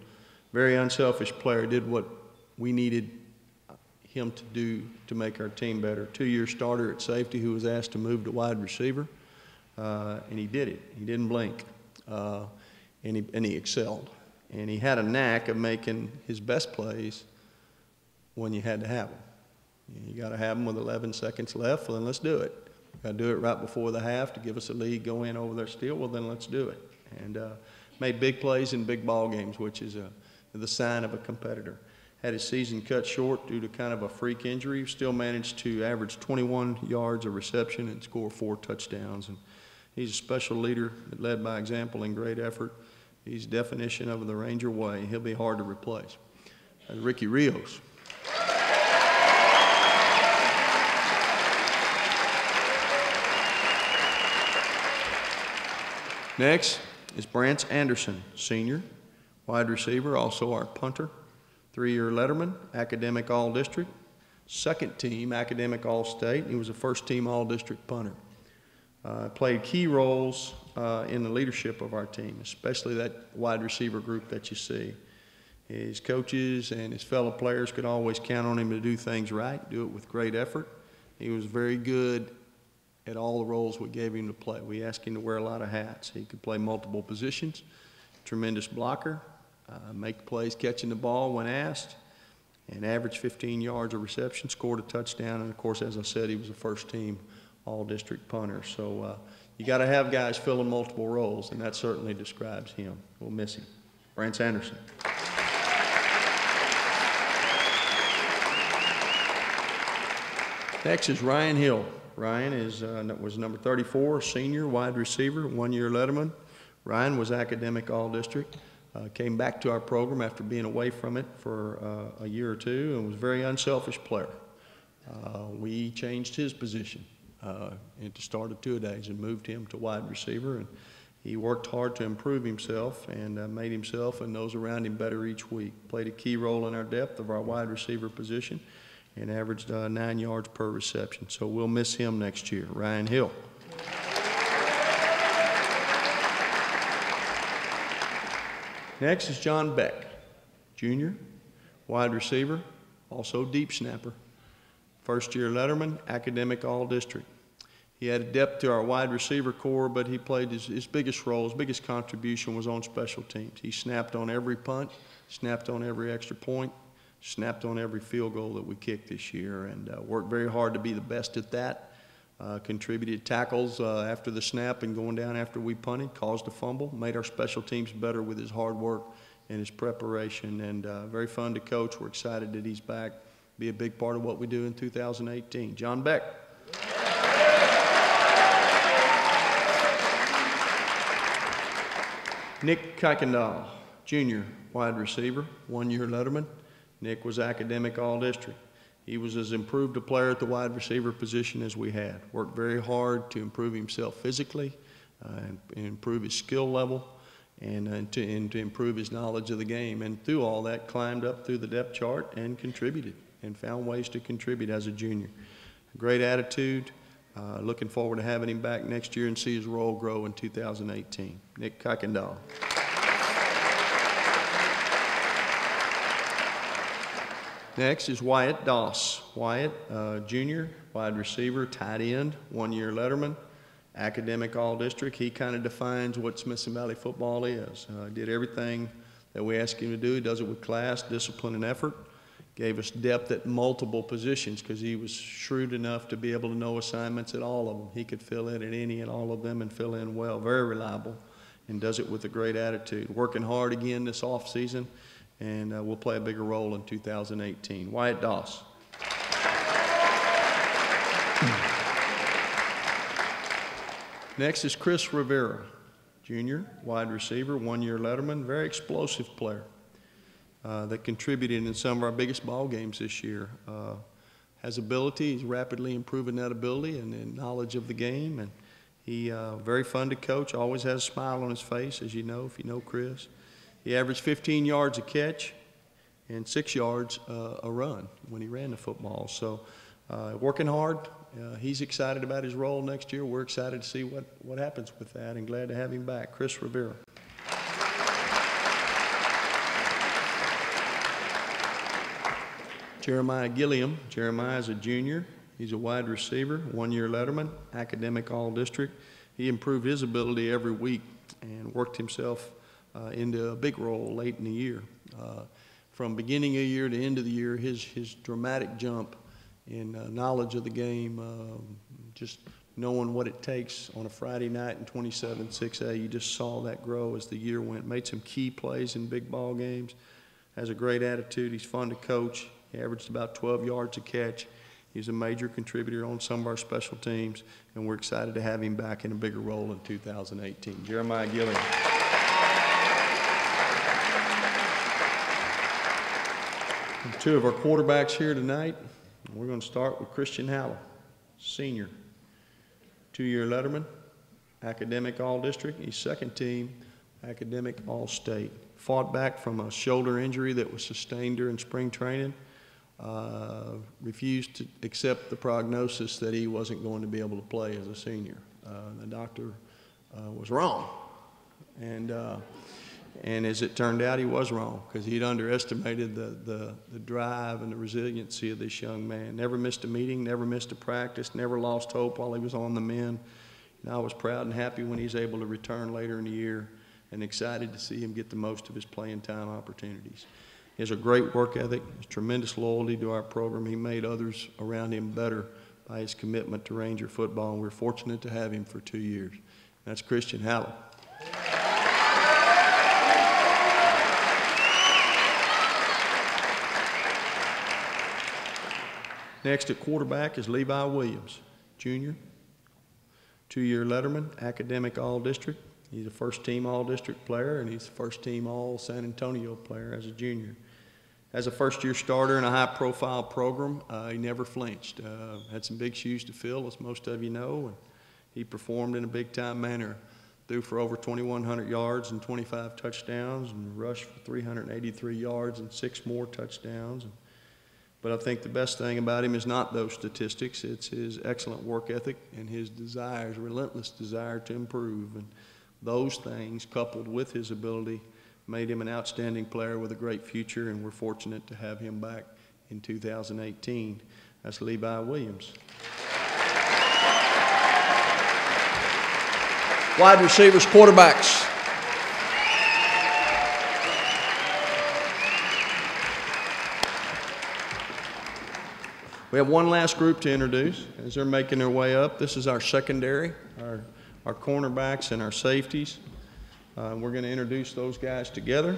Very unselfish player, did what we needed him to do to make our team better. 2-year starter at safety who was asked to move to wide receiver, and he did it. He didn't blink, and he excelled. And he had a knack of making his best plays when you had to have them. You got to have them with 11 seconds left, well, then let's do it. Got to do it right before the half to give us a lead, go in over their steal, well, then let's do it. And made big plays in big ball games, which is the sign of a competitor. Had his season cut short due to kind of a freak injury, still managed to average 21 yards of reception and score 4 touchdowns. And he's a special leader that led by example and great effort. He's definition of the Ranger way. He'll be hard to replace. Ricky Rios. Next is Rance Anderson, senior, wide receiver, also our punter, 3-year letterman, academic all-district, second team academic all-state. He was a first team all-district punter. Played key roles in the leadership of our team, especially that wide receiver group that you see. His coaches and his fellow players could always count on him to do things right, do it with great effort. He was very good at all the roles we gave him to play. We asked him to wear a lot of hats. He could play multiple positions, tremendous blocker, make plays catching the ball when asked, and averaged 15 yards of reception, scored a touchdown, and of course, as I said, he was a first team all-district punter. So you got to have guys filling multiple roles, and that certainly describes him. We'll miss him. Rance Anderson. Next is Ryan Hill. Ryan was number 34, senior, wide receiver, 1-year letterman. Ryan was academic all-district, came back to our program after being away from it for a year or two, and was a very unselfish player. We changed his position at the start of 2-a-days and moved him to wide receiver, and he worked hard to improve himself and made himself and those around him better each week. Played a key role in our depth of our wide receiver position and averaged 9 yards per reception. So we'll miss him next year. Ryan Hill. Next is John Beck, Jr., wide receiver, also deep snapper. First-year letterman, academic all-district. He added depth to our wide receiver core, but he played his biggest role, his biggest contribution was on special teams. He snapped on every punt, snapped on every extra point, snapped on every field goal that we kicked this year, and worked very hard to be the best at that. Contributed tackles after the snap and going down after we punted, caused a fumble, made our special teams better with his hard work and his preparation, and very fun to coach. We're excited that he's back, be a big part of what we do in 2018. John Beck. Nick Kuykendall, Jr., wide receiver, 1-year letterman. Nick was academic all-district. He was as improved a player at the wide receiver position as we had. Worked very hard to improve himself physically, and improve his skill level, and to improve his knowledge of the game. And through all that, climbed up through the depth chart and contributed and found ways to contribute as a junior. Great attitude. Looking forward to having him back next year and see his role grow in 2018. Nick Kuykendall. Next is Wyatt Doss. Wyatt, Jr., wide receiver, tight end, 1-year letterman, academic all-district. He kind of defines what Smithson Valley football is. Did everything that we asked him to do. He does it with class, discipline, and effort. Gave us depth at multiple positions because he was shrewd enough to be able to know assignments at all of them. He could fill in at any and all of them and fill in well. Very reliable and does it with a great attitude. Working hard again this off season, and will play a bigger role in 2018. Wyatt Doss. Next is Chris Rivera, Jr., wide receiver, one-year letterman, very explosive player that contributed in some of our biggest ball games this year. Has ability, he's rapidly improving that ability and knowledge of the game, and he very fun to coach, always has a smile on his face, as you know, if you know Chris. He averaged 15 yards a catch and 6 yards a run when he ran the football. So working hard. He's excited about his role next year. We're excited to see what happens with that and glad to have him back. Chris Rivera. Jeremiah Gilliam. Jeremiah is a junior. He's a wide receiver, one-year letterman, academic all-district. He improved his ability every week and worked himself into a big role late in the year. From beginning of the year to end of the year, his dramatic jump in knowledge of the game, just knowing what it takes on a Friday night in 27-6A, you just saw that grow as the year went. Made some key plays in big ball games, has a great attitude, he's fun to coach. He averaged about 12 yards a catch. He's a major contributor on some of our special teams, and we're excited to have him back in a bigger role in 2018. Jeremiah Gilliam. And two of our quarterbacks here tonight. We're going to start with Christian Howell, senior, two-year letterman, academic all-district. He's second team, academic all-state. Fought back from a shoulder injury that was sustained during spring training. Refused to accept the prognosis that he wasn't going to be able to play as a senior. The doctor was wrong. And as it turned out, he was wrong because he'd underestimated the drive and the resiliency of this young man. Never missed a meeting, never missed a practice, never lost hope while he was on the men. And I was proud and happy when he's able to return later in the year and excited to see him get the most of his playing time opportunities. He has a great work ethic, tremendous loyalty to our program. He made others around him better by his commitment to Ranger football, and we're fortunate to have him for 2 years. That's Christian Howell. Next at quarterback is Levi Williams, Jr., two-year letterman, academic all-district. He's a first-team all-district player, and he's a first-team all-San Antonio player as a junior. As a first-year starter in a high-profile program, he never flinched. Had some big shoes to fill, as most of you know, and he performed in a big-time manner. Threw for over 2,100 yards and 25 touchdowns, and rushed for 383 yards and 6 more touchdowns. But I think the best thing about him is not those statistics. It's his excellent work ethic and his desire, his relentless desire to improve. And those things, coupled with his ability, made him an outstanding player with a great future, and we're fortunate to have him back in 2018. That's Levi Williams. Wide receivers, quarterbacks. We have one last group to introduce as they're making their way up. This is our secondary, our cornerbacks and our safeties. We're going to introduce those guys together.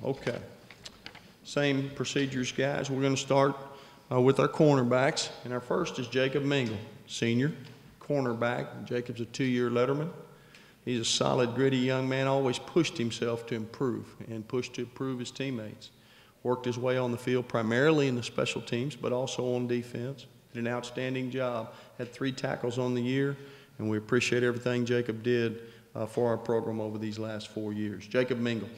Okay. Same procedures, guys. We're going to start with our cornerbacks. And our first is Jacob Mingle, senior cornerback. Jacob's a 2-year letterman. He's a solid, gritty young man, always pushed himself to improve and pushed to improve his teammates. Worked his way on the field primarily in the special teams, but also on defense. Did an outstanding job. Had 3 tackles on the year, and we appreciate everything Jacob did for our program over these last 4 years. Jacob Mingle.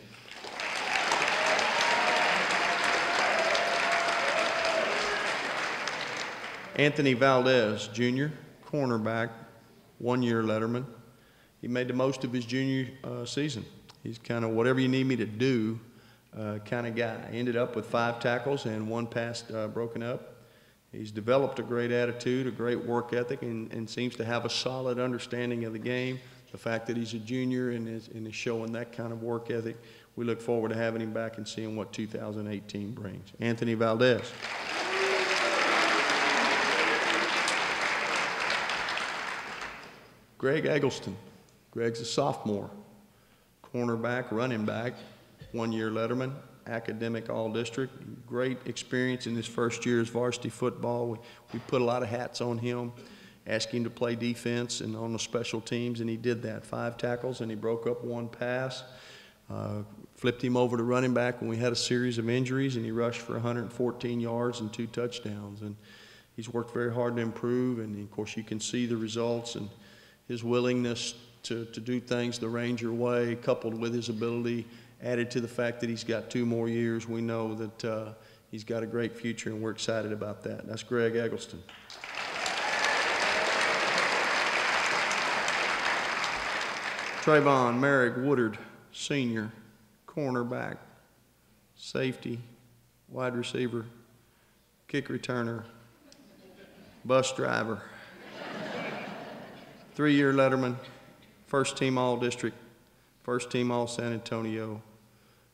Anthony Valdez Jr., cornerback, 1-year letterman. He made the most of his junior season. He's kind of whatever you need me to do kind of guy. Ended up with 5 tackles and 1 pass broken up. He's developed a great attitude, a great work ethic, and seems to have a solid understanding of the game. The fact that he's a junior and is showing that kind of work ethic, we look forward to having him back and seeing what 2018 brings. Anthony Valdez. Greg Eggleston. Greg's a sophomore. Cornerback, running back, one-year letterman, academic all-district. Great experience in his first year as varsity football. We put a lot of hats on him, asked him to play defense and on the special teams, and he did that. 5 tackles, and he broke up 1 pass. Flipped him over to running back when we had a series of injuries, and he rushed for 114 yards and 2 touchdowns. And he's worked very hard to improve, and of course you can see the results and his willingness to do things the Ranger way, coupled with his ability, added to the fact that he's got 2 more years. We know that he's got a great future, and we're excited about that. That's Greg Eggleston. Trayvon Merrick Woodard, senior, cornerback, safety, wide receiver, kick returner, bus driver, 3-year letterman, first team all-district, first team all-San Antonio,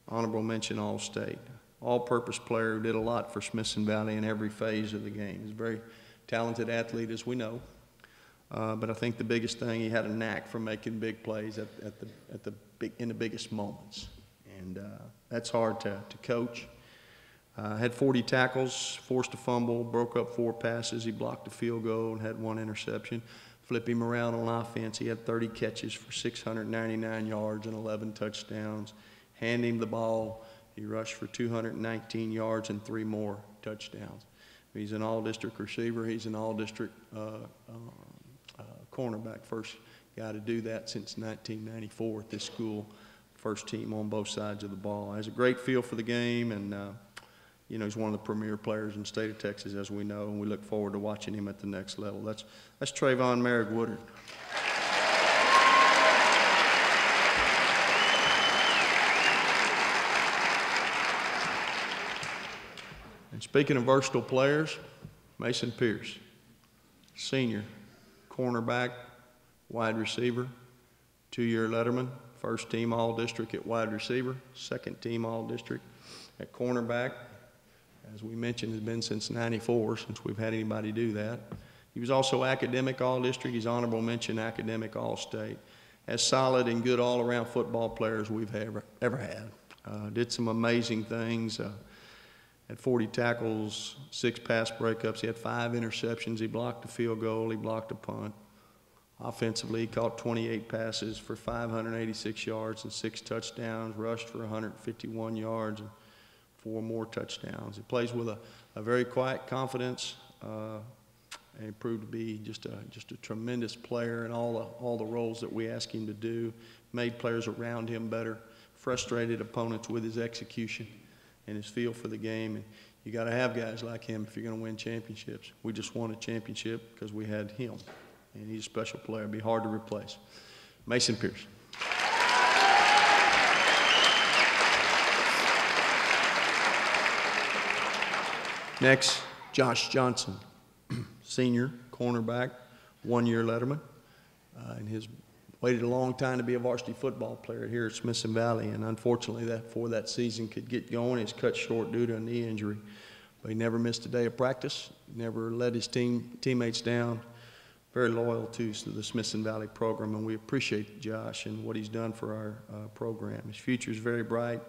honorable mention all-state, all-purpose player who did a lot for Smithson Valley in every phase of the game. He's a very talented athlete, as we know. But I think the biggest thing, he had a knack for making big plays in the biggest moments. And that's hard to coach. Had 40 tackles, forced a fumble, broke up 4 passes. He blocked a field goal and had 1 interception. Flip him around on offense. He had 30 catches for 699 yards and 11 touchdowns. Hand him the ball. He rushed for 219 yards and 3 more touchdowns. He's an all-district receiver. He's an all-district cornerback. First guy to do that since 1994 at this school. First team on both sides of the ball. Has a great feel for the game, and you know, he's one of the premier players in the state of Texas, as we know, and we look forward to watching him at the next level. That's Trayvon Merrick Woodard. And speaking of versatile players, Mason Pierce, senior, cornerback, wide receiver, 2-year letterman, first team all-district at wide receiver, second team all-district at cornerback. As we mentioned, has been since '94, since we've had anybody do that. He was also academic all-district. He's honorable mention academic all-state. As solid and good all-around football players we've ever had. Did some amazing things. Had 40 tackles, 6 pass breakups. He had 5 interceptions. He blocked a field goal. He blocked a punt. Offensively, he caught 28 passes for 586 yards and 6 touchdowns, rushed for 151 yards and 4 more touchdowns. He plays with a very quiet confidence, and he proved to be just a tremendous player in all the roles that we ask him to do. Made players around him better, frustrated opponents with his execution and his feel for the game. And you got to have guys like him if you're going to win championships. We just won a championship because we had him, and he's a special player. It'd be hard to replace. Mason Pierce. Next, Josh Johnson, senior, cornerback, 1-year letterman. And he's waited a long time to be a varsity football player here at Smithson Valley. And unfortunately, before that season could get going, he was cut short due to a knee injury. But he never missed a day of practice, never let his teammates down. Very loyal to the Smithson Valley program, and we appreciate Josh and what he's done for our program. His future is very bright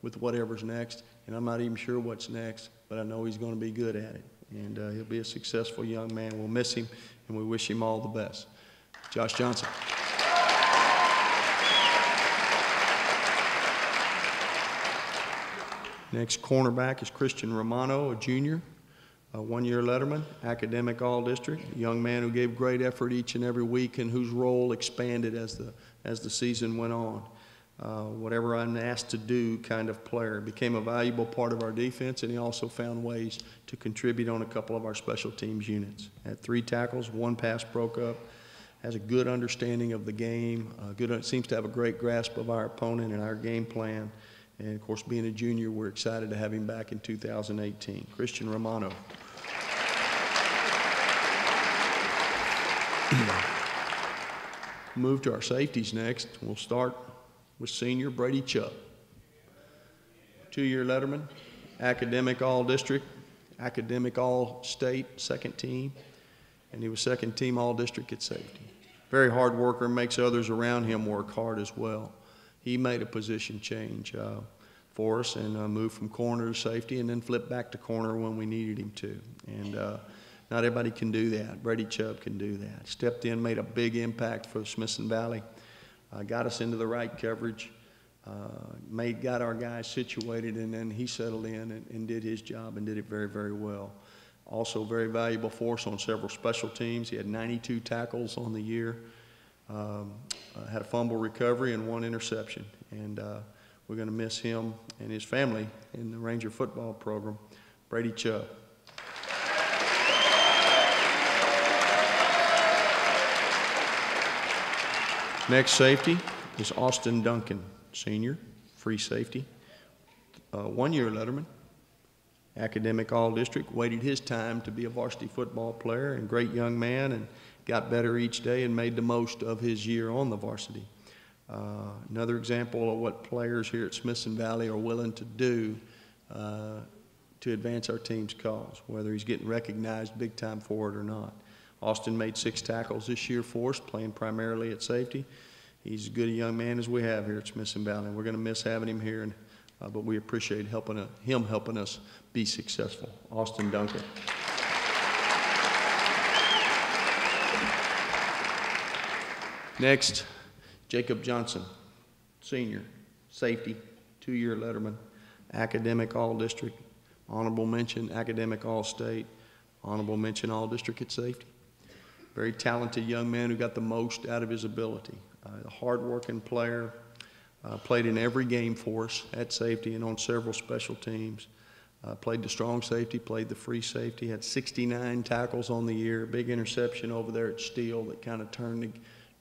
with whatever's next, and I'm not even sure what's next, but I know he's going to be good at it, and he'll be a successful young man. We'll miss him, and we wish him all the best. Josh Johnson. Next cornerback is Cristian Romano, a junior, a 1-year letterman, academic all-district, a young man who gave great effort each and every week and whose role expanded as the season went on. Whatever I'm asked to do kind of player. Became a valuable part of our defense, and he also found ways to contribute on a couple of our special teams units. Had 3 tackles, 1 pass broke up, has a good understanding of the game, seems to have a great grasp of our opponent and our game plan. And, of course, being a junior, we're excited to have him back in 2018. Cristian Romano. Move to our safeties next. We'll start with senior Brady Chuck. 2-year letterman, academic all-district, academic all-state, second team, and he was second team all-district at safety. very hard worker, makes others around him work hard as well. He made a position change for us and moved from corner to safety and then flipped back to corner when we needed him to. And not everybody can do that. Brady Chuck can do that. Stepped in, made a big impact for the Smithson Valley, got us into the right coverage, got our guys situated, and then he settled in and did his job and did it very, very well. Also very valuable for us on several special teams. He had 92 tackles on the year, had a fumble recovery and 1 interception. And we're going to miss him and his family in the Ranger football program. Brady Chuck. Next safety is Austin Duncan, senior, free safety, 1-year letterman, academic all-district, waited his time to be a varsity football player, and great young man, and got better each day and made the most of his year on the varsity. Another example of what players here at Smithson Valley are willing to do to advance our team's cause, whether he's getting recognized big time for it or not. Austin made 6 tackles this year for us, playing primarily at safety. He's as good a young man as we have here at Smithson Valley. We're going to miss having him here, but we appreciate him helping us be successful. Austin Duncan. Next, Jacob Johnson, senior, safety, 2-year letterman, academic all-district, honorable mention, academic all-state, honorable mention all-district at safety. Very talented young man who got the most out of his ability. A hard-working player, played in every game for us at safety and on several special teams. Played the strong safety, played the free safety, had 69 tackles on the year, big interception over there at Steele that kind of turned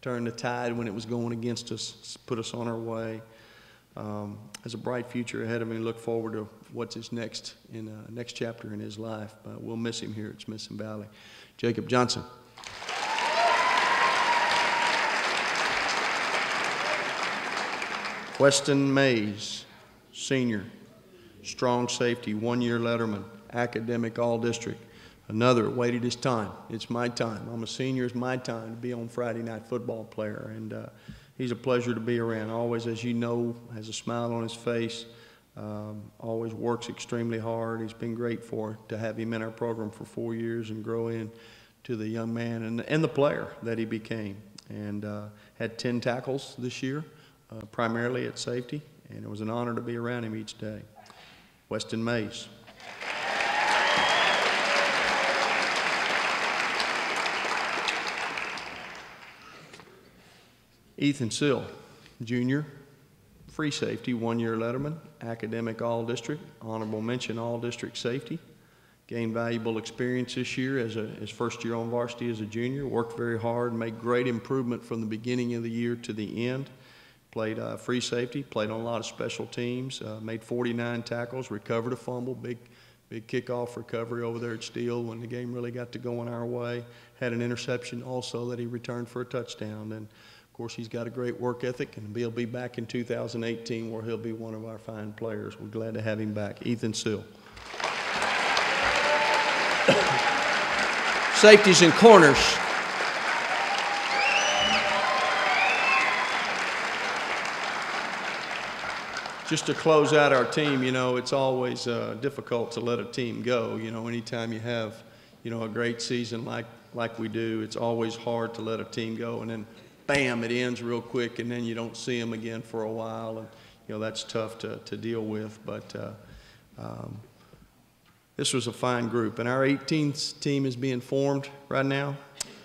the tide when it was going against us, put us on our way. Has a bright future ahead of him, and look forward to what's his next chapter in his life. But we'll miss him here at Smithson Valley. Jacob Johnson. Weston Maes, senior, strong safety, 1-year letterman, academic all-district. Another waited his time. It's my time. I'm a senior. It's my time to be on Friday Night Football player. And he's a pleasure to be around. Always, as you know, has a smile on his face. Always works extremely hard. He's been great to have him in our program for 4 years and grow into the young man and the player that he became. And had 10 tackles this year, primarily at safety. And it was an honor to be around him each day. Weston Maes. Ethan Sill, junior, free safety, 1-year letterman, academic all-district, honorable mention all-district safety. Gained valuable experience this year as his first year on varsity as a junior. Worked very hard, made great improvement from the beginning of the year to the end. Played free safety, played on a lot of special teams, made 49 tackles, recovered a fumble, big kickoff recovery over there at Steele when the game really got to going our way. Had an interception also that he returned for a touchdown. And of course, he's got a great work ethic, and he'll be back in 2018 where he'll be one of our fine players. We're glad to have him back. Ethan Sill. Safeties and corners. Just to close out our team, you know, it's always difficult to let a team go. You know, anytime you have, you know, a great season like we do, it's always hard to let a team go, and then bam, it ends real quick, and then you don't see them again for a while, and you know that's tough to deal with. But this was a fine group, and our 18th team is being formed right now,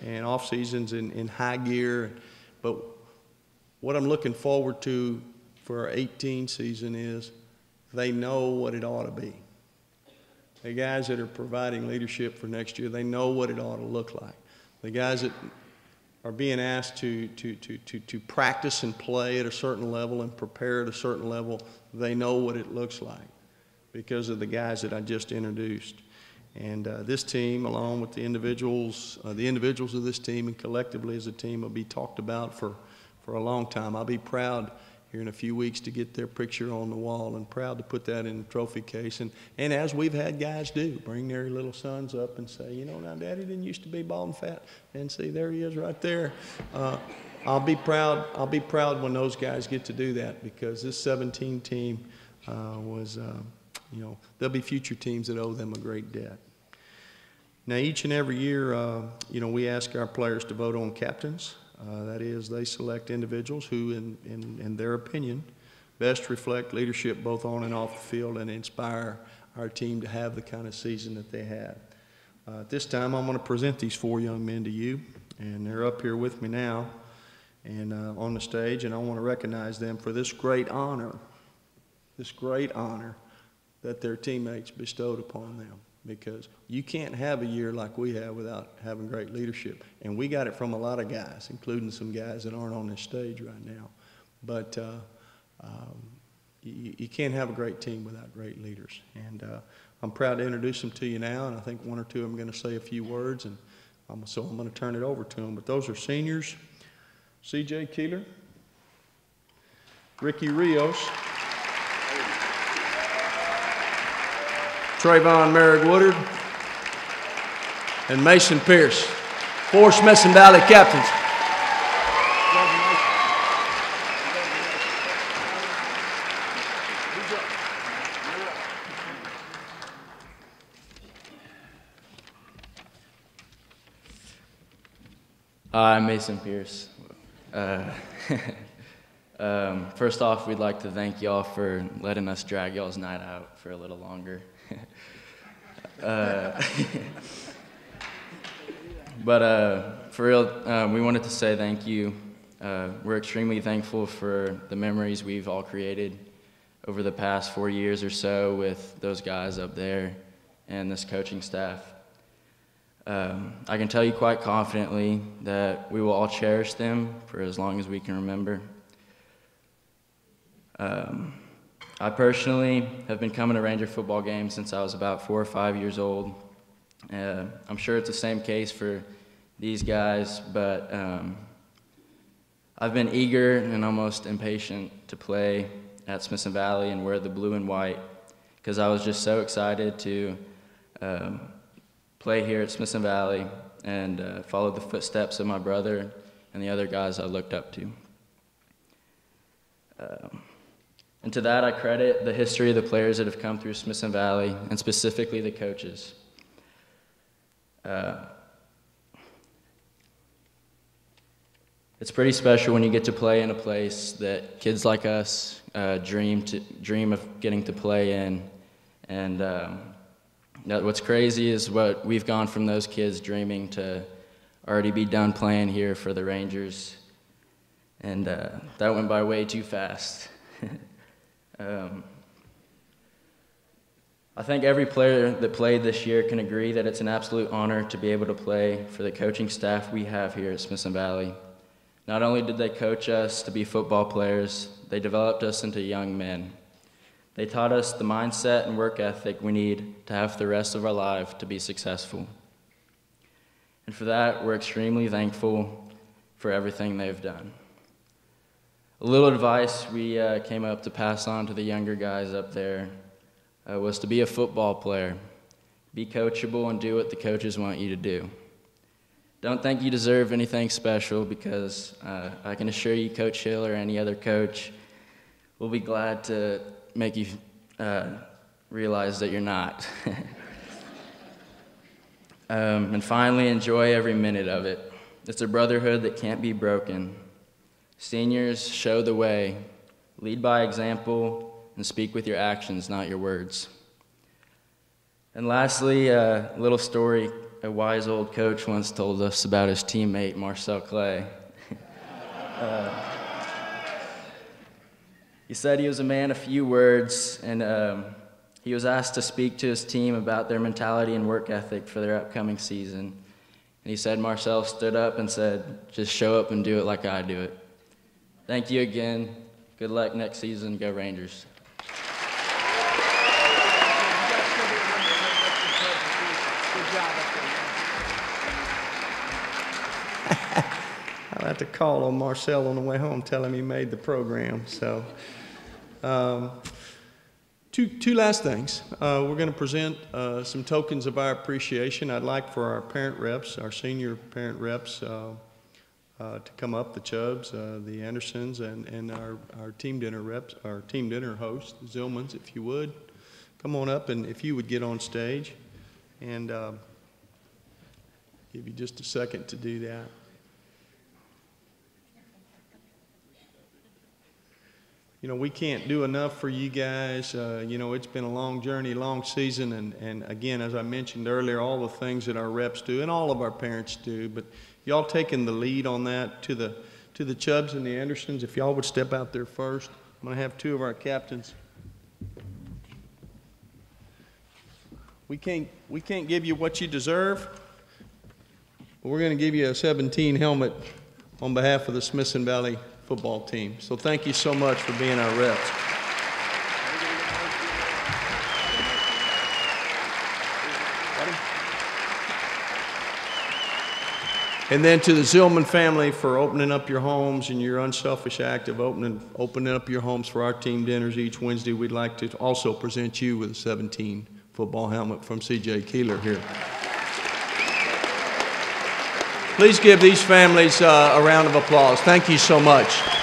and off seasons in high gear. But what I'm looking forward to for our 18 season is they know what it ought to be. The guys that are providing leadership for next year, they know what it ought to look like. The guys that are being asked to practice and play at a certain level and prepare at a certain level, they know what it looks like because of the guys that I just introduced. And this team, along with the individuals of this team and collectively as a team, will be talked about for a long time. I'll be proud here in a few weeks to get their picture on the wall, and proud to put that in the trophy case. And as we've had guys do, bring their little sons up and say, you know, now Daddy didn't used to be bald and fat, and see, there he is right there. I'll be proud when those guys get to do that, because this 17 team you know, there'll be future teams that owe them a great debt. Now, each and every year, you know, we ask our players to vote on captains. That is, they select individuals who, in their opinion, best reflect leadership both on and off the field and inspire our team to have the kind of season that they had. At this time, I'm going to present these 4 young men to you, and they're up here with me now and on the stage, and I want to recognize them for this great honor that their teammates bestowed upon them. Because you can't have a year like we have without having great leadership. And we got it from a lot of guys, including some guys that aren't on this stage right now. But you can't have a great team without great leaders. And I'm proud to introduce them to you now, and I think 1 or 2 of them are going to say a few words, and so I'm going to turn it over to them. But those are seniors: C.J. Keeler, Ricky Rios, Trayvon Merrick Woodard, and Mason Pierce, 4 Smithson Valley captains. I'm Mason Pierce. First off, we'd like to thank y'all for letting us drag y'all's night out for a little longer. But for real, we wanted to say thank you. We're extremely thankful for the memories we've all created over the past 4 years or so with those guys up there and this coaching staff. I can tell you quite confidently that we will all cherish them for as long as we can remember. I personally have been coming to Ranger football games since I was about 4 or 5 years old. I'm sure it's the same case for these guys, but I've been eager and almost impatient to play at Smithson Valley and wear the blue and white, because I was just so excited to play here at Smithson Valley and follow the footsteps of my brother and the other guys I looked up to. And to that, I credit the history of the players that have come through Smithson Valley, and specifically the coaches. It's pretty special when you get to play in a place that kids like us dream of getting to play in. And what's crazy is what we've gone from those kids dreaming to already be done playing here for the Rangers. And that went by way too fast. I think every player that played this year can agree that it's an absolute honor to be able to play for the coaching staff we have here at Smithson Valley. Not only did they coach us to be football players, they developed us into young men. They taught us the mindset and work ethic we need to have the rest of our life to be successful. And for that, we're extremely thankful for everything they've done. A little advice we came up to pass on to the younger guys up there was to be a football player. Be coachable and do what the coaches want you to do. Don't think you deserve anything special, because I can assure you Coach Hill or any other coach will be glad to make you realize that you're not. And finally, enjoy every minute of it. It's a brotherhood that can't be broken. Seniors, show the way. Lead by example and speak with your actions, not your words. And lastly, a little story a wise old coach once told us about his teammate, Marcel Clay. He said he was a man of few words, and he was asked to speak to his team about their mentality and work ethic for their upcoming season. And he said Marcel stood up and said, "Just show up and do it like I do it." Thank you again. Good luck next season. Go Rangers. had to call on Marcel on the way home, tell him he made the program. So, two last things. We're going to present some tokens of our appreciation. I'd like for our parent reps, our senior parent reps, to come up, the Chubbs, the Andersons, and our team dinner reps, our team dinner hosts, the Zillmans, if you would. Come on up, and if you would get on stage, and give you just a second to do that. You know, we can't do enough for you guys. You know, it's been a long journey, long season, and again, as I mentioned earlier, all the things that our reps do and all of our parents do, but y'all taking the lead on that to the Chubbs and the Andersons. If y'all would step out there first. I'm going to have two of our captains. We can't give you what you deserve, but we're going to give you a 17 helmet on behalf of the Smithson Valley football team. So thank you so much for being our reps. And then to the Zillman family for opening up your homes and your unselfish act of opening up your homes for our team dinners each Wednesday. We'd like to also present you with a 17 football helmet from C.J. Keeler here. Please give these families a round of applause. Thank you so much.